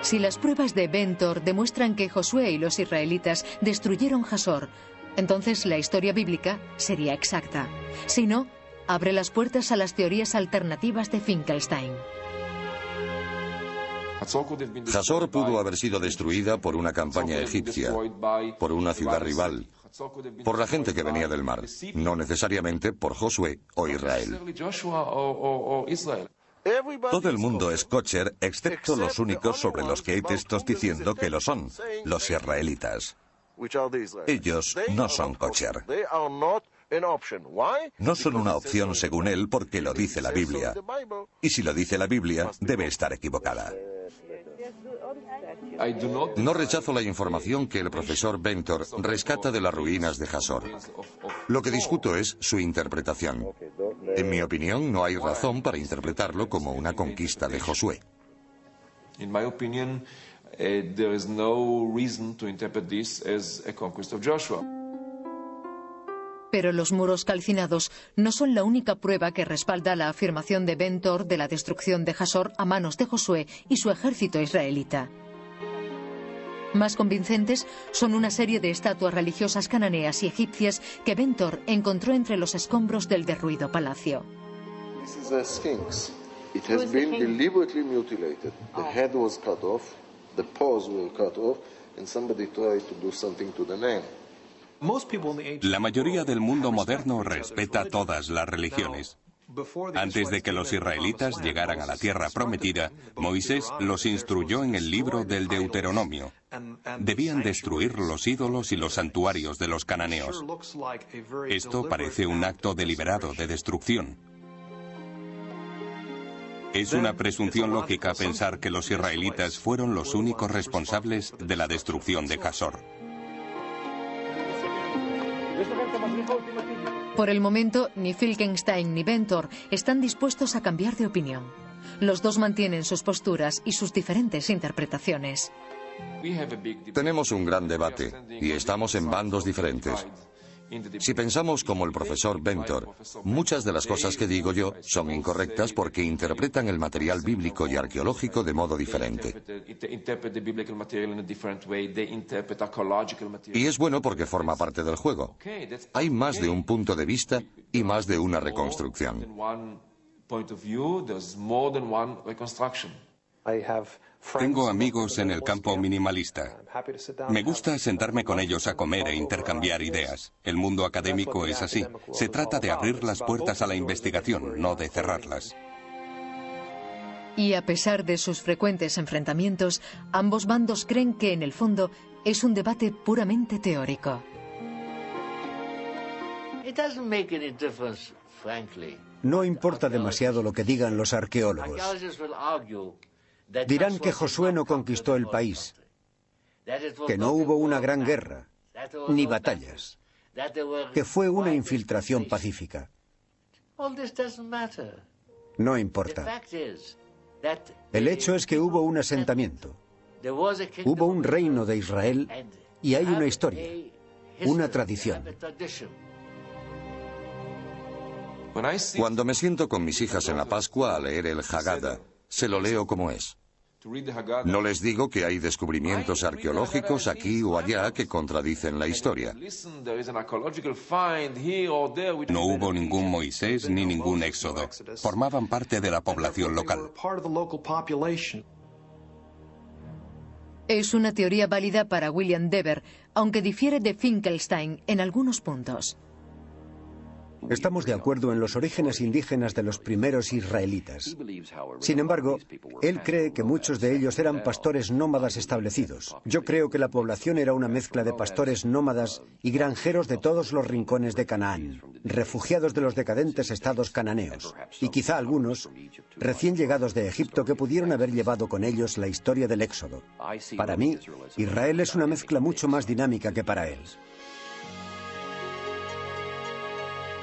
Si las pruebas de Ben-Tor demuestran que Josué y los israelitas destruyeron Jasor, entonces la historia bíblica sería exacta. Si no, abre las puertas a las teorías alternativas de Finkelstein. Jasor pudo haber sido destruida por una campaña egipcia, por una ciudad rival, por la gente que venía del mar, no necesariamente por Josué o Israel. Todo el mundo es kosher, excepto los únicos sobre los que hay textos diciendo que lo son, los israelitas. Ellos no son kosher. No son una opción según él porque lo dice la Biblia. Y si lo dice la Biblia, debe estar equivocada. No rechazo la información que el profesor Bentor rescata de las ruinas de Hasor. Lo que discuto es su interpretación. En mi opinión, no hay razón para interpretarlo como una conquista de Josué. In my opinion, there is no reason to interpret this as a conquest of Joshua. Pero los muros calcinados no son la única prueba que respalda la afirmación de Bentor de la destrucción de Hasor a manos de Josué y su ejército israelita. Más convincentes son una serie de estatuas religiosas cananeas y egipcias que Bentor encontró entre los escombros del derruido palacio. This is a sphinx. It has been deliberately mutilated. The head was cut off, the paws were cut off, and somebody tried to do something to the man. La mayoría del mundo moderno respeta todas las religiones. Antes de que los israelitas llegaran a la tierra prometida, Moisés los instruyó en el libro del Deuteronomio. Debían destruir los ídolos y los santuarios de los cananeos. Esto parece un acto deliberado de destrucción. Es una presunción lógica pensar que los israelitas fueron los únicos responsables de la destrucción de Hasor. Por el momento, ni Finkelstein ni Bentor están dispuestos a cambiar de opinión. Los dos mantienen sus posturas y sus diferentes interpretaciones. Tenemos un gran debate y estamos en bandos diferentes. Si pensamos como el profesor Bentor, muchas de las cosas que digo yo son incorrectas porque interpretan el material bíblico y arqueológico de modo diferente. Y es bueno porque forma parte del juego. Hay más de un punto de vista y más de una reconstrucción. Tengo amigos en el campo minimalista. Me gusta sentarme con ellos a comer e intercambiar ideas. El mundo académico es así. Se trata de abrir las puertas a la investigación, no de cerrarlas. Y a pesar de sus frecuentes enfrentamientos, ambos bandos creen que en el fondo es un debate puramente teórico. No importa demasiado lo que digan los arqueólogos. Dirán que Josué no conquistó el país, que no hubo una gran guerra, ni batallas, que fue una infiltración pacífica. No importa. El hecho es que hubo un asentamiento, hubo un reino de Israel y hay una historia, una tradición. Cuando me siento con mis hijas en la Pascua a leer el Haggadah, se lo leo como es. No les digo que hay descubrimientos arqueológicos aquí o allá que contradicen la historia. No hubo ningún Moisés ni ningún Éxodo. Formaban parte de la población local. Es una teoría válida para William Dever, aunque difiere de Finkelstein en algunos puntos. Estamos de acuerdo en los orígenes indígenas de los primeros israelitas. Sin embargo, él cree que muchos de ellos eran pastores nómadas establecidos. Yo creo que la población era una mezcla de pastores nómadas y granjeros de todos los rincones de Canaán, refugiados de los decadentes estados cananeos, y quizá algunos recién llegados de Egipto que pudieron haber llevado con ellos la historia del Éxodo. Para mí, Israel es una mezcla mucho más dinámica que para él.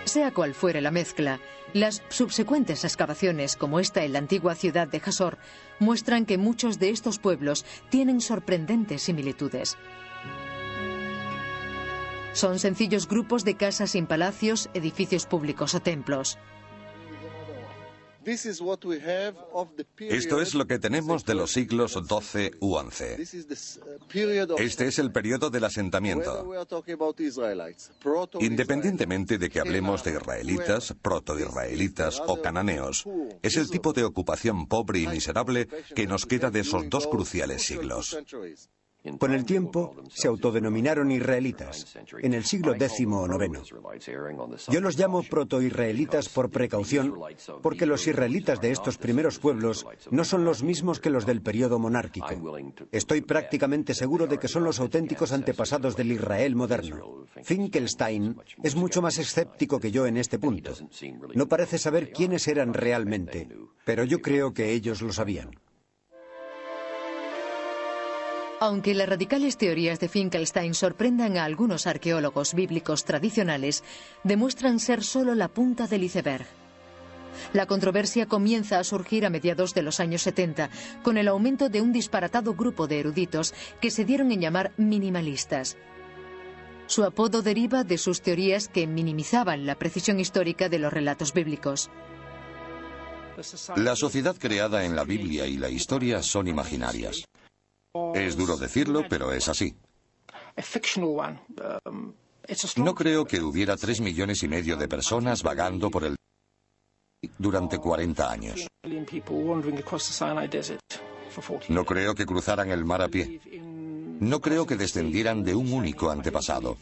Sea cual fuere la mezcla, las subsecuentes excavaciones, como esta en la antigua ciudad de Hasor, muestran que muchos de estos pueblos tienen sorprendentes similitudes. Son sencillos grupos de casas sin palacios, edificios públicos o templos. Esto es lo que tenemos de los siglos XII u XI. Este es el periodo del asentamiento. Independientemente de que hablemos de israelitas, proto-israelitas o cananeos, es el tipo de ocupación pobre y miserable que nos queda de esos dos cruciales siglos. Con el tiempo se autodenominaron israelitas, en el siglo X o IX. Yo los llamo proto-israelitas por precaución, porque los israelitas de estos primeros pueblos no son los mismos que los del periodo monárquico. Estoy prácticamente seguro de que son los auténticos antepasados del Israel moderno. Finkelstein es mucho más escéptico que yo en este punto. No parece saber quiénes eran realmente, pero yo creo que ellos lo sabían. Aunque las radicales teorías de Finkelstein sorprendan a algunos arqueólogos bíblicos tradicionales, demuestran ser solo la punta del iceberg. La controversia comienza a surgir a mediados de los años 70, con el aumento de un disparatado grupo de eruditos que se dieron en llamar minimalistas. Su apodo deriva de sus teorías que minimizaban la precisión histórica de los relatos bíblicos. La sociedad creada en la Biblia y la historia son imaginarias. Es duro decirlo, pero es así. No creo que hubiera 3,5 millones de personas vagando por el durante 40 años. No creo que cruzaran el mar a pie. No creo que descendieran de un único antepasado.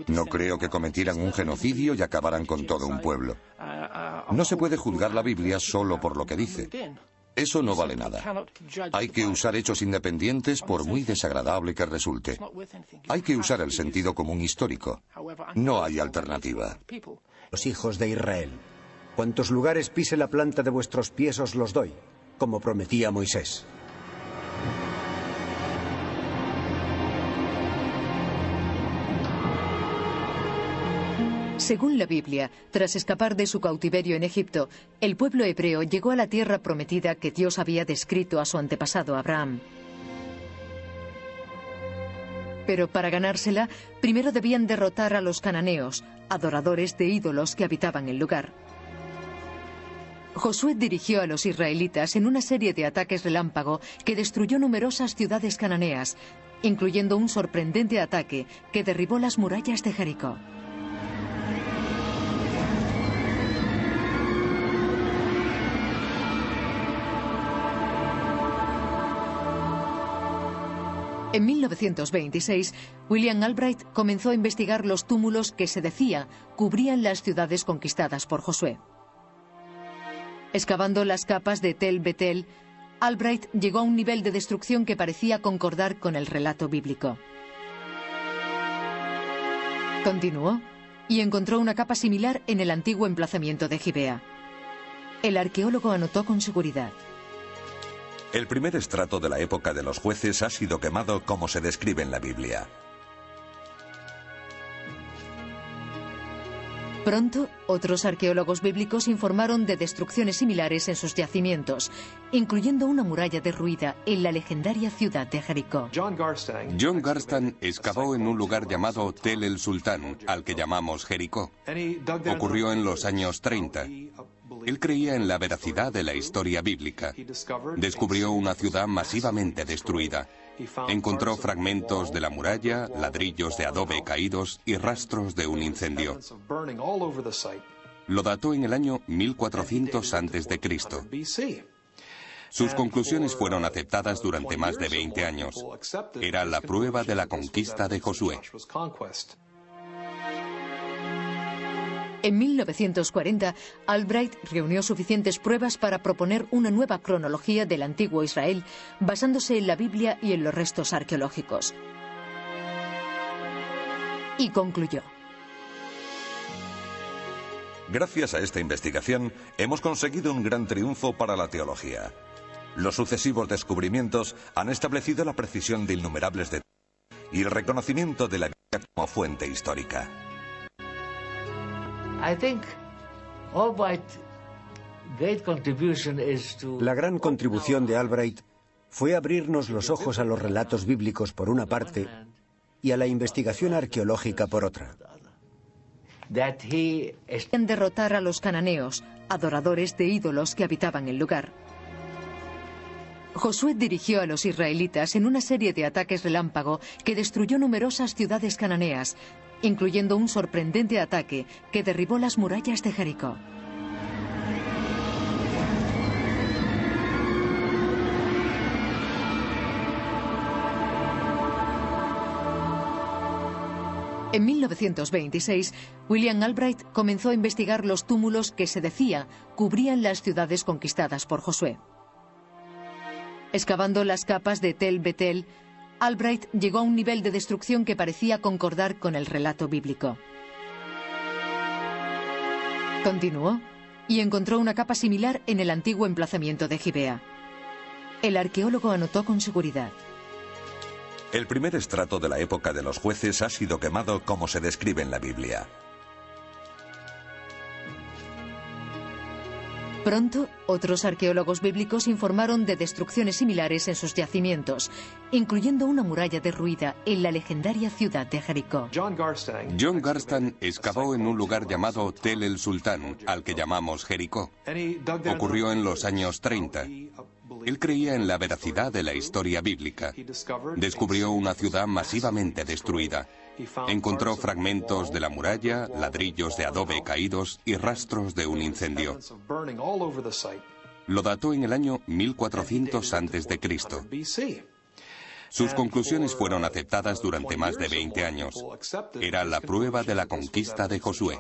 No creo que cometieran un genocidio y acabaran con todo un pueblo. No se puede juzgar la Biblia solo por lo que dice. Eso no vale nada. Hay que usar hechos independientes por muy desagradable que resulte. Hay que usar el sentido común histórico. No hay alternativa. Los hijos de Israel, cuantos lugares pise la planta de vuestros pies os los doy, como prometía Moisés. Según la Biblia, tras escapar de su cautiverio en Egipto, el pueblo hebreo llegó a la tierra prometida que Dios había descrito a su antepasado Abraham. Pero para ganársela, primero debían derrotar a los cananeos, adoradores de ídolos que habitaban el lugar. Josué dirigió a los israelitas en una serie de ataques relámpago que destruyó numerosas ciudades cananeas, incluyendo un sorprendente ataque que derribó las murallas de Jericó. En 1926, William Albright comenzó a investigar los túmulos que se decía cubrían las ciudades conquistadas por Josué. Excavando las capas de Tel Betel, Albright llegó a un nivel de destrucción que parecía concordar con el relato bíblico. Continuó y encontró una capa similar en el antiguo emplazamiento de Gibea. El arqueólogo anotó con seguridad: el primer estrato de la época de los jueces ha sido quemado como se describe en la Biblia. Pronto, otros arqueólogos bíblicos informaron de destrucciones similares en sus yacimientos, incluyendo una muralla derruida en la legendaria ciudad de Jericó. John Garstan excavó en un lugar llamado Tel el Sultán, al que llamamos Jericó. Ocurrió en los años 30. Él creía en la veracidad de la historia bíblica. Descubrió una ciudad masivamente destruida. Encontró fragmentos de la muralla, ladrillos de adobe caídos y rastros de un incendio. Lo dató en el año 1400 a.C. Sus conclusiones fueron aceptadas durante más de 20 años. Era la prueba de la conquista de Josué. En 1940, Albright reunió suficientes pruebas para proponer una nueva cronología del antiguo Israel, basándose en la Biblia y en los restos arqueológicos. Y concluyó: gracias a esta investigación, hemos conseguido un gran triunfo para la teología. Los sucesivos descubrimientos han establecido la precisión de innumerables detalles y el reconocimiento de la Biblia como fuente histórica. La gran contribución de Albright fue abrirnos los ojos a los relatos bíblicos por una parte y a la investigación arqueológica por otra. En derrotar a los cananeos, adoradores de ídolos que habitaban el lugar. Josué dirigió a los israelitas en una serie de ataques relámpago que destruyó numerosas ciudades cananeas, incluyendo un sorprendente ataque que derribó las murallas de Jericó. En 1926, William Albright comenzó a investigar los túmulos que se decía cubrían las ciudades conquistadas por Josué. Excavando las capas de Tel Betel, Albright llegó a un nivel de destrucción que parecía concordar con el relato bíblico. Continuó y encontró una capa similar en el antiguo emplazamiento de Gibea. El arqueólogo anotó con seguridad: El primer estrato de la época de los jueces ha sido quemado como se describe en la Biblia. Pronto, otros arqueólogos bíblicos informaron de destrucciones similares en sus yacimientos, incluyendo una muralla derruida en la legendaria ciudad de Jericó. John Garstan excavó en un lugar llamado Tel el Sultán, al que llamamos Jericó. Ocurrió en los años 30. Él creía en la veracidad de la historia bíblica. Descubrió una ciudad masivamente destruida. Encontró fragmentos de la muralla, ladrillos de adobe caídos y rastros de un incendio. Lo dató en el año 1400 a.C. Sus conclusiones fueron aceptadas durante más de 20 años. Era la prueba de la conquista de Josué.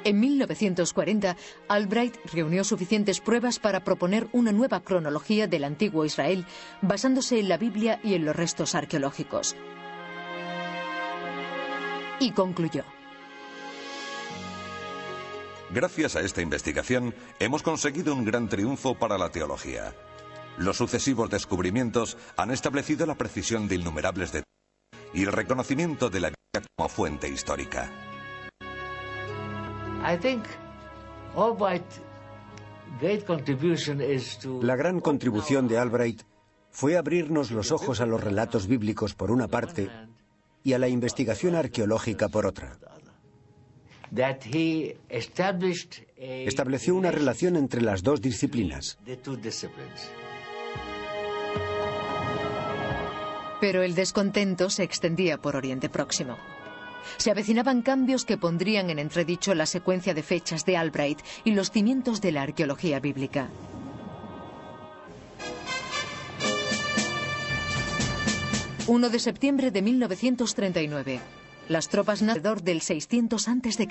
En 1940, Albright reunió suficientes pruebas para proponer una nueva cronología del antiguo Israel, basándose en la Biblia y en los restos arqueológicos. Y concluyó: Gracias a esta investigación, hemos conseguido un gran triunfo para la teología. Los sucesivos descubrimientos han establecido la precisión de innumerables detalles y el reconocimiento de la Biblia como fuente histórica. La gran contribución de Albright fue abrirnos los ojos a los relatos bíblicos por una parte y a la investigación arqueológica por otra. Estableció una relación entre las dos disciplinas. Pero el descontento se extendía por Oriente Próximo. Se avecinaban cambios que pondrían en entredicho la secuencia de fechas de Albright y los cimientos de la arqueología bíblica. ...1 de septiembre de 1939... las tropas alrededor del 600 a.C.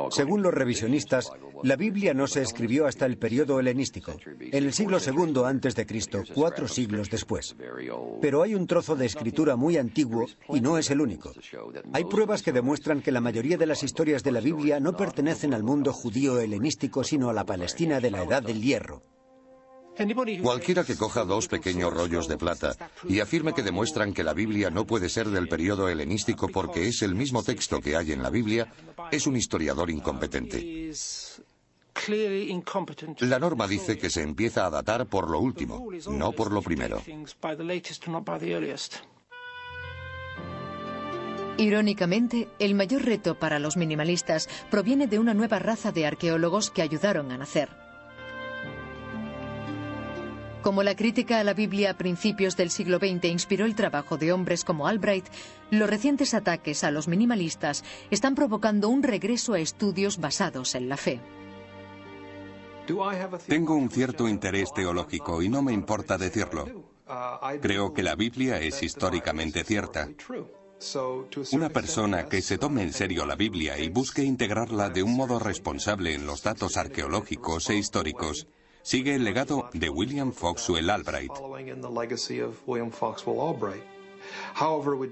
Según los revisionistas, la Biblia no se escribió hasta el periodo helenístico, en el siglo II a.C., 4 siglos después. Pero hay un trozo de escritura muy antiguo y no es el único. Hay pruebas que demuestran que la mayoría de las historias de la Biblia no pertenecen al mundo judío helenístico, sino a la Palestina de la Edad del Hierro. Cualquiera que coja 2 pequeños rollos de plata y afirme que demuestran que la Biblia no puede ser del periodo helenístico porque es el mismo texto que hay en la Biblia, es un historiador incompetente. La norma dice que se empieza a datar por lo último, no por lo primero. Irónicamente, el mayor reto para los minimalistas proviene de una nueva raza de arqueólogos que ayudaron a nacer. Como la crítica a la Biblia a principios del siglo XX inspiró el trabajo de hombres como Albright, los recientes ataques a los minimalistas están provocando un regreso a estudios basados en la fe. Tengo un cierto interés teológico y no me importa decirlo. Creo que la Biblia es históricamente cierta. Una persona que se tome en serio la Biblia y busque integrarla de un modo responsable en los datos arqueológicos e históricos, sigue el legado de William Foxwell Albright.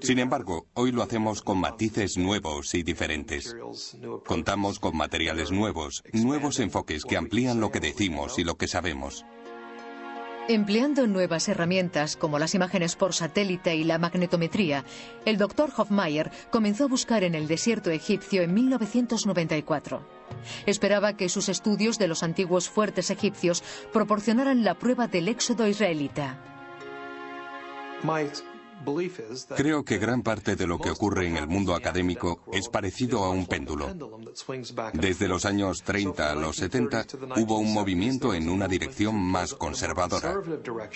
Sin embargo, hoy lo hacemos con matices nuevos y diferentes. Contamos con materiales nuevos, nuevos enfoques que amplían lo que decimos y lo que sabemos. Empleando nuevas herramientas como las imágenes por satélite y la magnetometría, el Dr. Hofmeier comenzó a buscar en el desierto egipcio en 1994. Esperaba que sus estudios de los antiguos fuertes egipcios proporcionaran la prueba del éxodo israelita. Creo que gran parte de lo que ocurre en el mundo académico es parecido a un péndulo. Desde los años 30 a los 70 hubo un movimiento en una dirección más conservadora.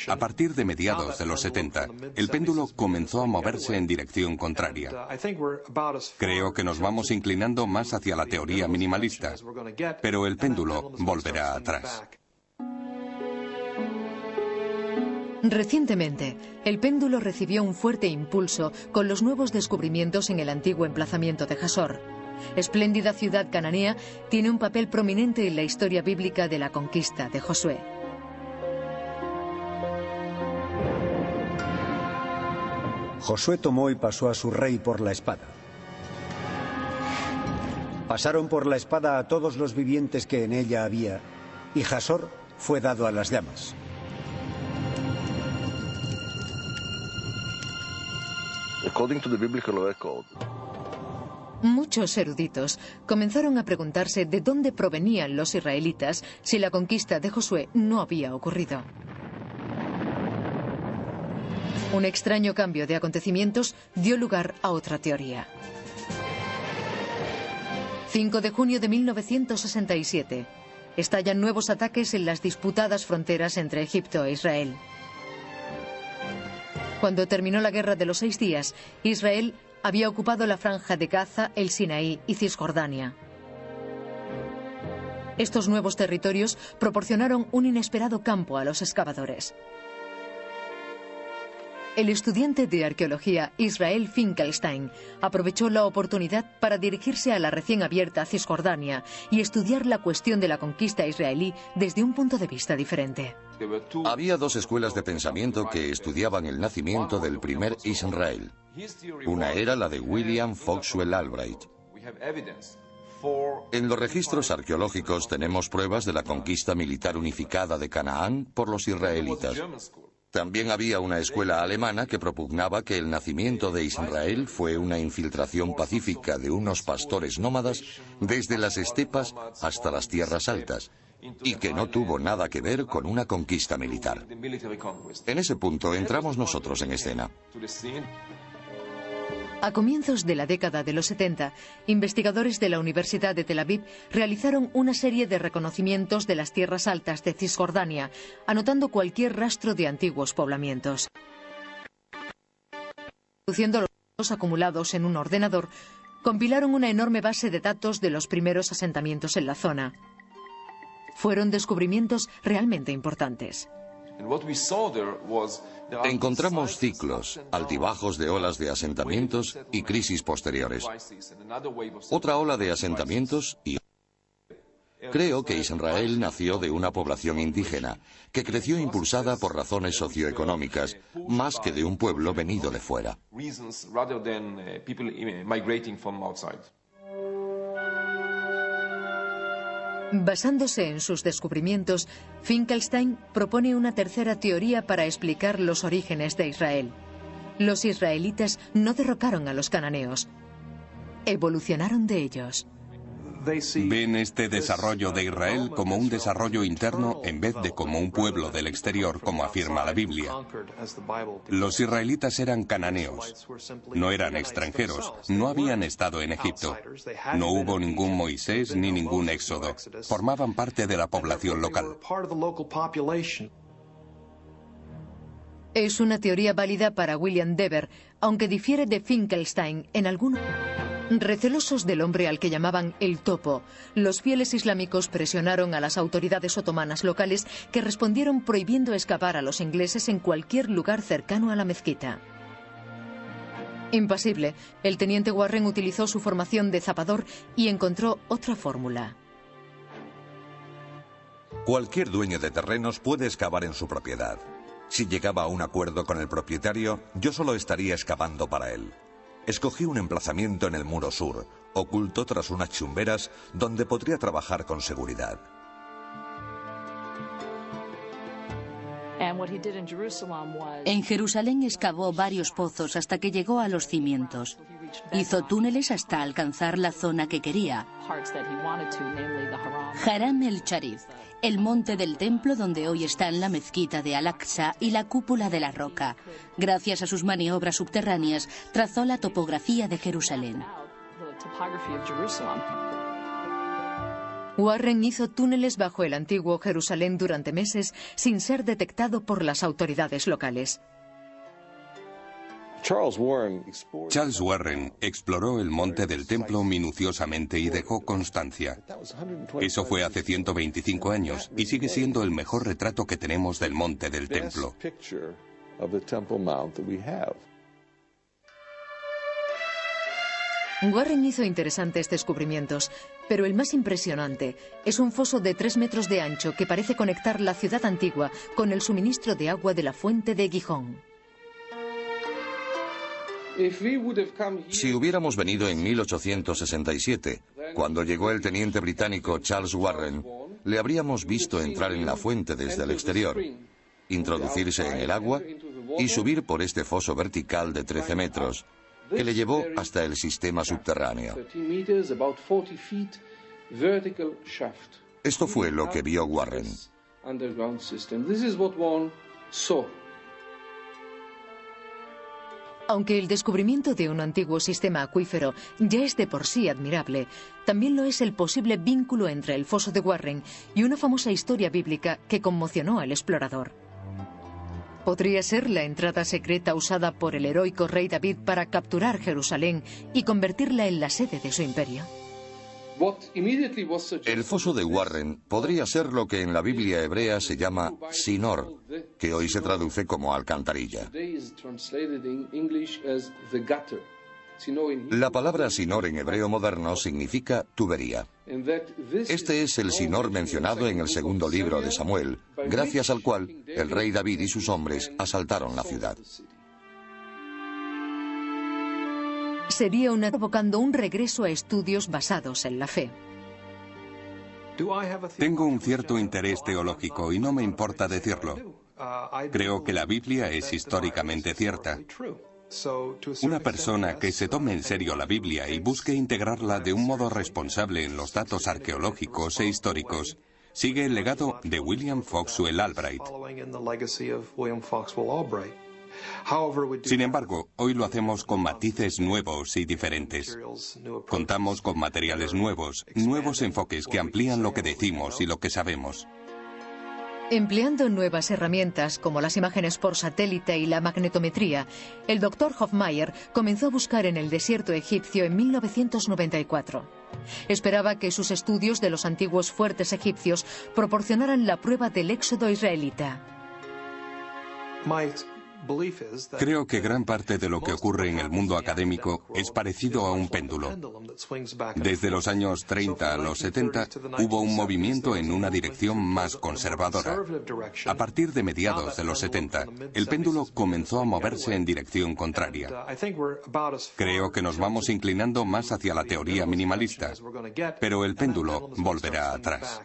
A partir de mediados de los 70, el péndulo comenzó a moverse en dirección contraria. Creo que nos vamos inclinando más hacia la teoría minimalista, pero el péndulo volverá atrás. Recientemente, el péndulo recibió un fuerte impulso con los nuevos descubrimientos en el antiguo emplazamiento de Jasor. Espléndida ciudad cananea, tiene un papel prominente en la historia bíblica de la conquista de Josué. Josué tomó y pasó a su rey por la espada. Pasaron por la espada a todos los vivientes que en ella había, y Jasor fue dado a las llamas. According to the biblical record, muchos eruditos comenzaron a preguntarse de dónde provenían los israelitas si la conquista de Josué no había ocurrido. Un extraño cambio de acontecimientos dio lugar a otra teoría. 5 de junio de 1967. Estallan nuevos ataques en las disputadas fronteras entre Egipto e Israel. Cuando terminó la Guerra de los 6 días, Israel había ocupado la franja de Gaza, el Sinaí y Cisjordania. Estos nuevos territorios proporcionaron un inesperado campo a los excavadores. El estudiante de arqueología Israel Finkelstein aprovechó la oportunidad para dirigirse a la recién abierta Cisjordania y estudiar la cuestión de la conquista israelí desde un punto de vista diferente. Había dos escuelas de pensamiento que estudiaban el nacimiento del primer Israel. Una era la de William Foxwell Albright. En los registros arqueológicos tenemos pruebas de la conquista militar unificada de Canaán por los israelitas. También había una escuela alemana que propugnaba que el nacimiento de Israel fue una infiltración pacífica de unos pastores nómadas desde las estepas hasta las tierras altas, y que no tuvo nada que ver con una conquista militar. En ese punto entramos nosotros en escena. A comienzos de la década de los 70, investigadores de la Universidad de Tel Aviv realizaron una serie de reconocimientos de las tierras altas de Cisjordania, anotando cualquier rastro de antiguos poblamientos. Reduciendo los datos acumulados en un ordenador, compilaron una enorme base de datos de los primeros asentamientos en la zona. Fueron descubrimientos realmente importantes. Encontramos ciclos, altibajos de olas de asentamientos y crisis posteriores. Otra ola de asentamientos y... Creo que Israel nació de una población indígena, que creció impulsada por razones socioeconómicas, más que de un pueblo venido de fuera. Basándose en sus descubrimientos, Finkelstein propone una tercera teoría para explicar los orígenes de Israel. Los israelitas no derrocaron a los cananeos, evolucionaron de ellos. Ven este desarrollo de Israel como un desarrollo interno en vez de como un pueblo del exterior, como afirma la Biblia. Los israelitas eran cananeos, no eran extranjeros, no habían estado en Egipto. No hubo ningún Moisés ni ningún éxodo. Formaban parte de la población local. Es una teoría válida para William Dever, aunque difiere de Finkelstein en algunos. Recelosos del hombre al que llamaban el topo, los fieles islámicos presionaron a las autoridades otomanas locales, que respondieron prohibiendo excavar a los ingleses en cualquier lugar cercano a la mezquita. Impasible, el teniente Warren utilizó su formación de zapador y encontró otra fórmula. Cualquier dueño de terrenos puede excavar en su propiedad. Si llegaba a un acuerdo con el propietario, yo solo estaría excavando para él. Escogí un emplazamiento en el muro sur, oculto tras unas chumberas, donde podría trabajar con seguridad. En Jerusalén excavó varios pozos hasta que llegó a los cimientos. Hizo túneles hasta alcanzar la zona que quería. Haram el-Sharif, el monte del templo donde hoy están la mezquita de Al-Aqsa y la cúpula de la roca. Gracias a sus maniobras subterráneas, trazó la topografía de Jerusalén. Warren hizo túneles bajo el antiguo Jerusalén durante meses sin ser detectado por las autoridades locales. Charles Warren exploró el monte del templo minuciosamente y dejó constancia. Eso fue hace 125 años y sigue siendo el mejor retrato que tenemos del monte del templo. Warren hizo interesantes descubrimientos, pero el más impresionante es un foso de 3 metros de ancho que parece conectar la ciudad antigua con el suministro de agua de la fuente de Gijón. Si hubiéramos venido en 1867, cuando llegó el teniente británico Charles Warren, le habríamos visto entrar en la fuente desde el exterior, introducirse en el agua y subir por este foso vertical de 13 metros, que le llevó hasta el sistema subterráneo. Esto fue lo que vio Warren. Aunque el descubrimiento de un antiguo sistema acuífero ya es de por sí admirable, también lo es el posible vínculo entre el foso de Warren y una famosa historia bíblica que conmocionó al explorador. ¿Podría ser la entrada secreta usada por el heroico rey David para capturar Jerusalén y convertirla en la sede de su imperio? El foso de Warren podría ser lo que en la Biblia hebrea se llama Sinor, que hoy se traduce como alcantarilla. La palabra Sinor en hebreo moderno significa tubería. Este es el Sinor mencionado en el segundo libro de Samuel, gracias al cual el rey David y sus hombres asaltaron la ciudad. Sería provocando un regreso a estudios basados en la fe. Tengo un cierto interés teológico y no me importa decirlo. Creo que la Biblia es históricamente cierta. Una persona que se tome en serio la Biblia y busque integrarla de un modo responsable en los datos arqueológicos e históricos, sigue el legado de William Foxwell Albright. Sin embargo, hoy lo hacemos con matices nuevos y diferentes. Contamos con materiales nuevos, nuevos enfoques que amplían lo que decimos y lo que sabemos. Empleando nuevas herramientas como las imágenes por satélite y la magnetometría, el Dr. Hofmeier comenzó a buscar en el desierto egipcio en 1994. Esperaba que sus estudios de los antiguos fuertes egipcios proporcionaran la prueba del éxodo israelita. Creo que gran parte de lo que ocurre en el mundo académico es parecido a un péndulo. Desde los años 30 a los 70 hubo un movimiento en una dirección más conservadora. A partir de mediados de los 70, el péndulo comenzó a moverse en dirección contraria. Creo que nos vamos inclinando más hacia la teoría minimalista, pero el péndulo volverá atrás.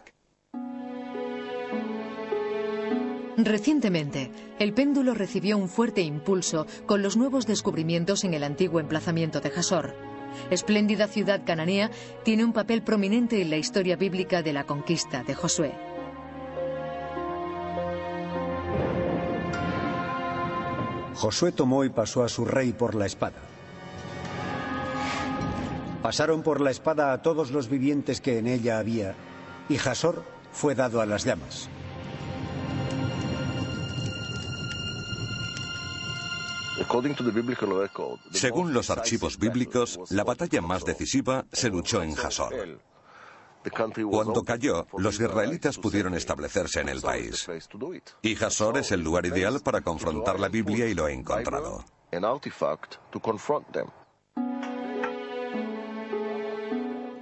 Recientemente, el péndulo recibió un fuerte impulso con los nuevos descubrimientos en el antiguo emplazamiento de Jasor. Espléndida ciudad cananea, tiene un papel prominente en la historia bíblica de la conquista de Josué. Josué tomó y pasó a su rey por la espada. Pasaron por la espada a todos los vivientes que en ella había, y Jasor fue dado a las llamas. Según los archivos bíblicos, la batalla más decisiva se luchó en Jasor. Cuando cayó, los israelitas pudieron establecerse en el país. Y Jasor es el lugar ideal para confrontar la Biblia y lo he encontrado.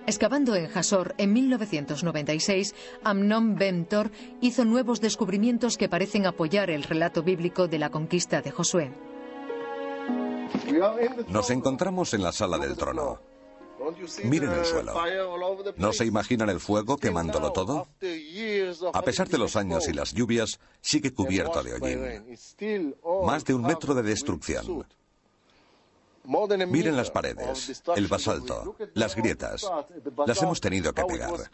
Excavando en Jasor en 1996, Amnon Ben-Tor hizo nuevos descubrimientos que parecen apoyar el relato bíblico de la conquista de Josué. Nos encontramos en la sala del trono. Miren el suelo. ¿No se imaginan el fuego quemándolo todo? A pesar de los años y las lluvias, sigue cubierto de hollín. Más de 1 metro de destrucción. Miren las paredes, el basalto, las grietas. Las hemos tenido que pegar.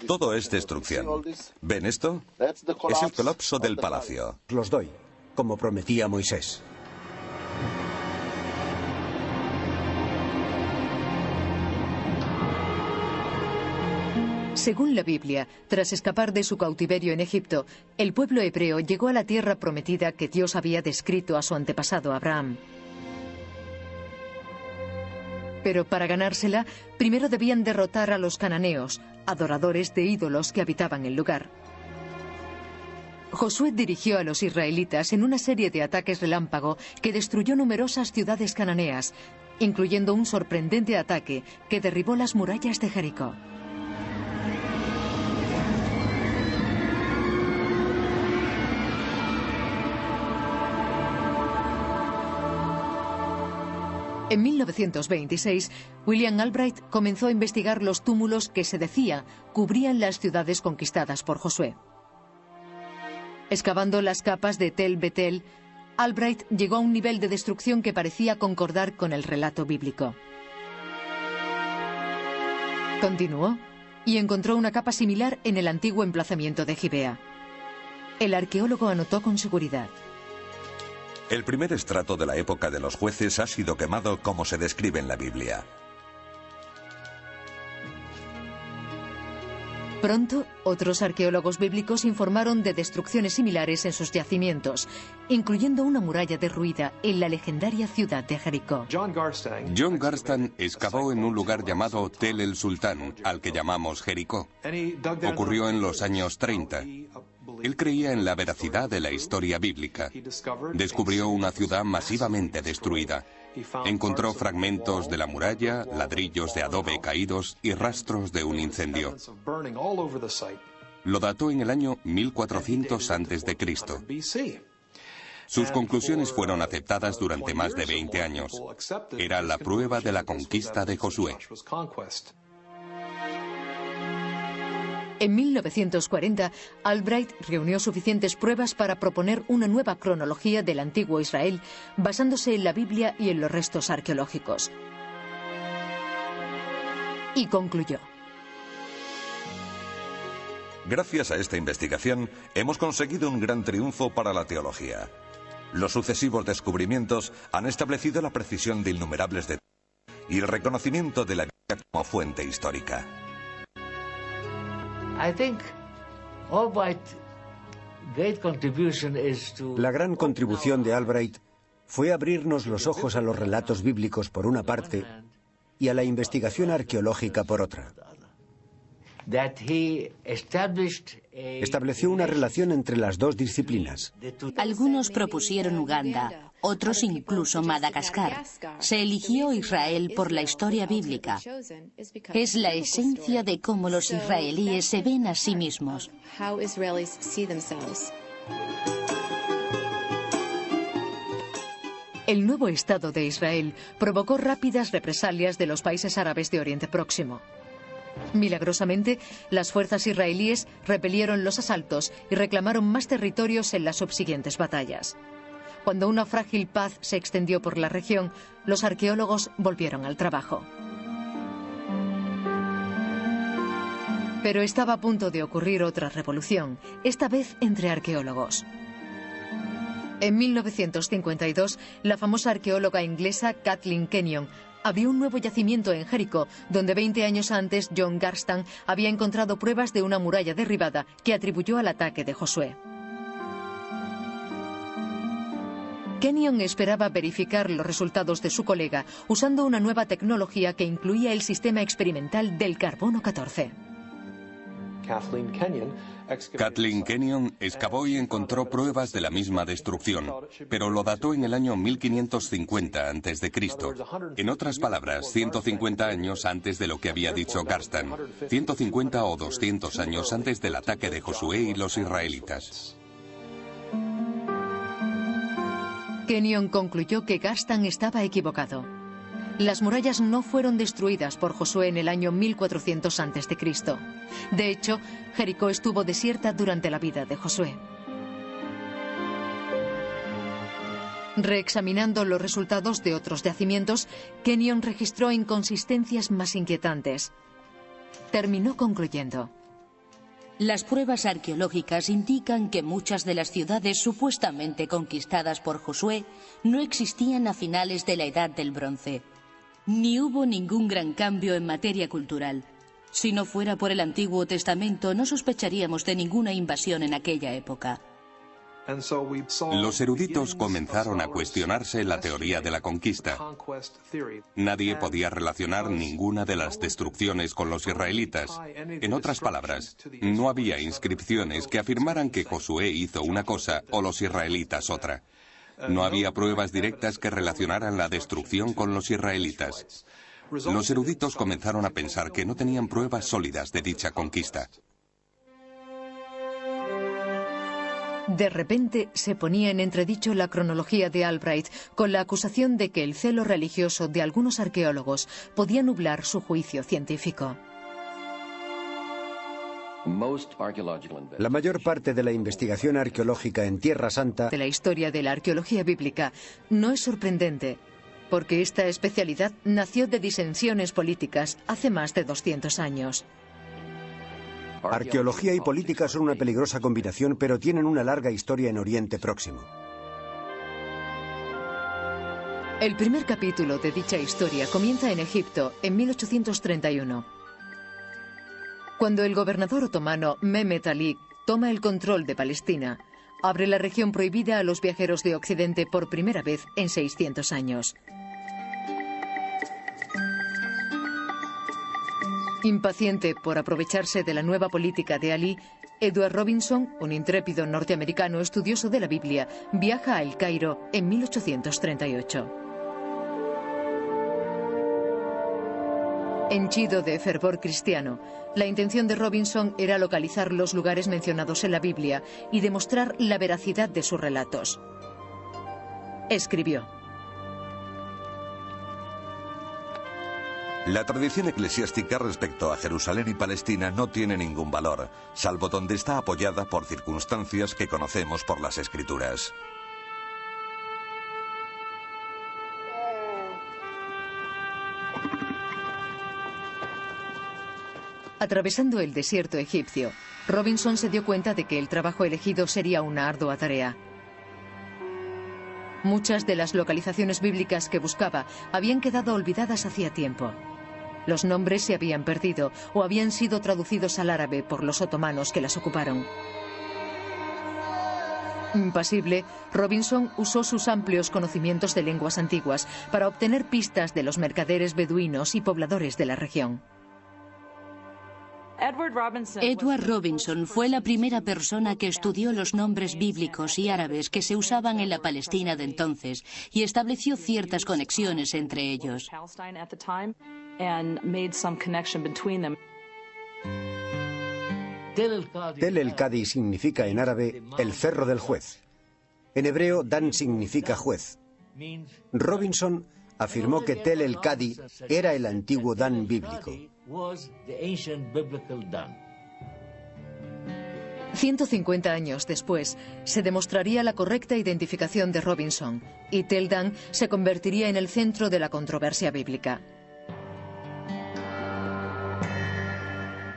Todo es destrucción. ¿Ven esto? Es el colapso del palacio. Los doy, como prometía Moisés. Según la Biblia, tras escapar de su cautiverio en Egipto, el pueblo hebreo llegó a la tierra prometida que Dios había descrito a su antepasado Abraham. Pero para ganársela, primero debían derrotar a los cananeos, adoradores de ídolos que habitaban el lugar. Josué dirigió a los israelitas en una serie de ataques relámpago que destruyó numerosas ciudades cananeas, incluyendo un sorprendente ataque que derribó las murallas de Jericó. En 1926, William Albright comenzó a investigar los túmulos que se decía cubrían las ciudades conquistadas por Josué. Excavando las capas de Tel Betel, Albright llegó a un nivel de destrucción que parecía concordar con el relato bíblico. Continuó y encontró una capa similar en el antiguo emplazamiento de Gibea. El arqueólogo anotó con seguridad: el primer estrato de la época de los jueces ha sido quemado como se describe en la Biblia. Pronto, otros arqueólogos bíblicos informaron de destrucciones similares en sus yacimientos, incluyendo una muralla derruida en la legendaria ciudad de Jericó. John Garstan excavó en un lugar llamado Tel el Sultán, al que llamamos Jericó. Ocurrió en los años 30. Él creía en la veracidad de la historia bíblica. Descubrió una ciudad masivamente destruida. Encontró fragmentos de la muralla, ladrillos de adobe caídos y rastros de un incendio. Lo dató en el año 1400 a.C. Sus conclusiones fueron aceptadas durante más de 20 años. Era la prueba de la conquista de Josué. En 1940, Albright reunió suficientes pruebas para proponer una nueva cronología del antiguo Israel, basándose en la Biblia y en los restos arqueológicos. Y concluyó: gracias a esta investigación, hemos conseguido un gran triunfo para la teología. Los sucesivos descubrimientos han establecido la precisión de innumerables detalles y el reconocimiento de la Biblia como fuente histórica. La gran contribución de Albright fue abrirnos los ojos a los relatos bíblicos por una parte y a la investigación arqueológica por otra. Estableció una relación entre las dos disciplinas. Algunos propusieron Uganda, otros incluso Madagascar. Se eligió Israel por la historia bíblica. Es la esencia de cómo los israelíes se ven a sí mismos. El nuevo Estado de Israel provocó rápidas represalias de los países árabes de Oriente Próximo. Milagrosamente, las fuerzas israelíes repelieron los asaltos y reclamaron más territorios en las subsiguientes batallas. Cuando una frágil paz se extendió por la región, los arqueólogos volvieron al trabajo. Pero estaba a punto de ocurrir otra revolución, esta vez entre arqueólogos. En 1952, la famosa arqueóloga inglesa Kathleen Kenyon abrió un nuevo yacimiento en Jericó, donde 20 años antes John Garstan había encontrado pruebas de una muralla derribada que atribuyó al ataque de Josué. Kenyon esperaba verificar los resultados de su colega usando una nueva tecnología que incluía el sistema experimental del carbono 14. Kathleen Kenyon excavó y encontró pruebas de la misma destrucción, pero lo dató en el año 1550 a.C. En otras palabras, 150 años antes de lo que había dicho Garstan, 150 o 200 años antes del ataque de Josué y los israelitas. Kenyon concluyó que Garstan estaba equivocado. Las murallas no fueron destruidas por Josué en el año 1400 a.C. De hecho, Jericó estuvo desierta durante la vida de Josué. Reexaminando los resultados de otros yacimientos, Kenyon registró inconsistencias más inquietantes. Terminó concluyendo: las pruebas arqueológicas indican que muchas de las ciudades supuestamente conquistadas por Josué no existían a finales de la Edad del Bronce. Ni hubo ningún gran cambio en materia cultural. Si no fuera por el Antiguo Testamento, no sospecharíamos de ninguna invasión en aquella época. Los eruditos comenzaron a cuestionarse la teoría de la conquista. Nadie podía relacionar ninguna de las destrucciones con los israelitas. En otras palabras, no había inscripciones que afirmaran que Josué hizo una cosa o los israelitas otra. No había pruebas directas que relacionaran la destrucción con los israelitas. Los eruditos comenzaron a pensar que no tenían pruebas sólidas de dicha conquista. De repente se ponía en entredicho la cronología de Albright con la acusación de que el celo religioso de algunos arqueólogos podía nublar su juicio científico. La mayor parte de la investigación arqueológica en Tierra Santa de la historia de la arqueología bíblica no es sorprendente, porque esta especialidad nació de disensiones políticas hace más de 200 años. Arqueología y política son una peligrosa combinación, pero tienen una larga historia en Oriente Próximo. El primer capítulo de dicha historia comienza en Egipto, en 1831. Cuando el gobernador otomano Mehmet Ali toma el control de Palestina, abre la región prohibida a los viajeros de Occidente por primera vez en 600 años. Impaciente por aprovecharse de la nueva política de Ali, Edward Robinson, un intrépido norteamericano estudioso de la Biblia, viaja a El Cairo en 1838. Henchido de fervor cristiano, la intención de Robinson era localizar los lugares mencionados en la Biblia y demostrar la veracidad de sus relatos. Escribió: La tradición eclesiástica respecto a Jerusalén y Palestina no tiene ningún valor, salvo donde está apoyada por circunstancias que conocemos por las Escrituras. Atravesando el desierto egipcio, Robinson se dio cuenta de que el trabajo elegido sería una ardua tarea. Muchas de las localizaciones bíblicas que buscaba habían quedado olvidadas hacía tiempo. Los nombres se habían perdido o habían sido traducidos al árabe por los otomanos que las ocuparon. Impasible, Robinson usó sus amplios conocimientos de lenguas antiguas para obtener pistas de los mercaderes beduinos y pobladores de la región. Edward Robinson fue la primera persona que estudió los nombres bíblicos y árabes que se usaban en la Palestina de entonces y estableció ciertas conexiones entre ellos. Tel el-Kadi significa en árabe el cerro del juez. En hebreo, Dan significa juez. Robinson afirmó que Tel el-Kadi era el antiguo Dan bíblico. 150 años después, se demostraría la correcta identificación de Robinson y Tel Dan se convertiría en el centro de la controversia bíblica.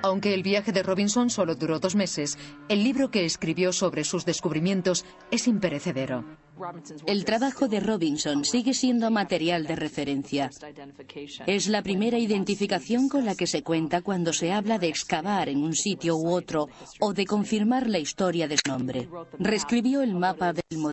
Aunque el viaje de Robinson solo duró 2 meses, el libro que escribió sobre sus descubrimientos es imperecedero. El trabajo de Robinson sigue siendo material de referencia. Es la primera identificación con la que se cuenta cuando se habla de excavar en un sitio u otro o de confirmar la historia de su nombre. Reescribió el mapa del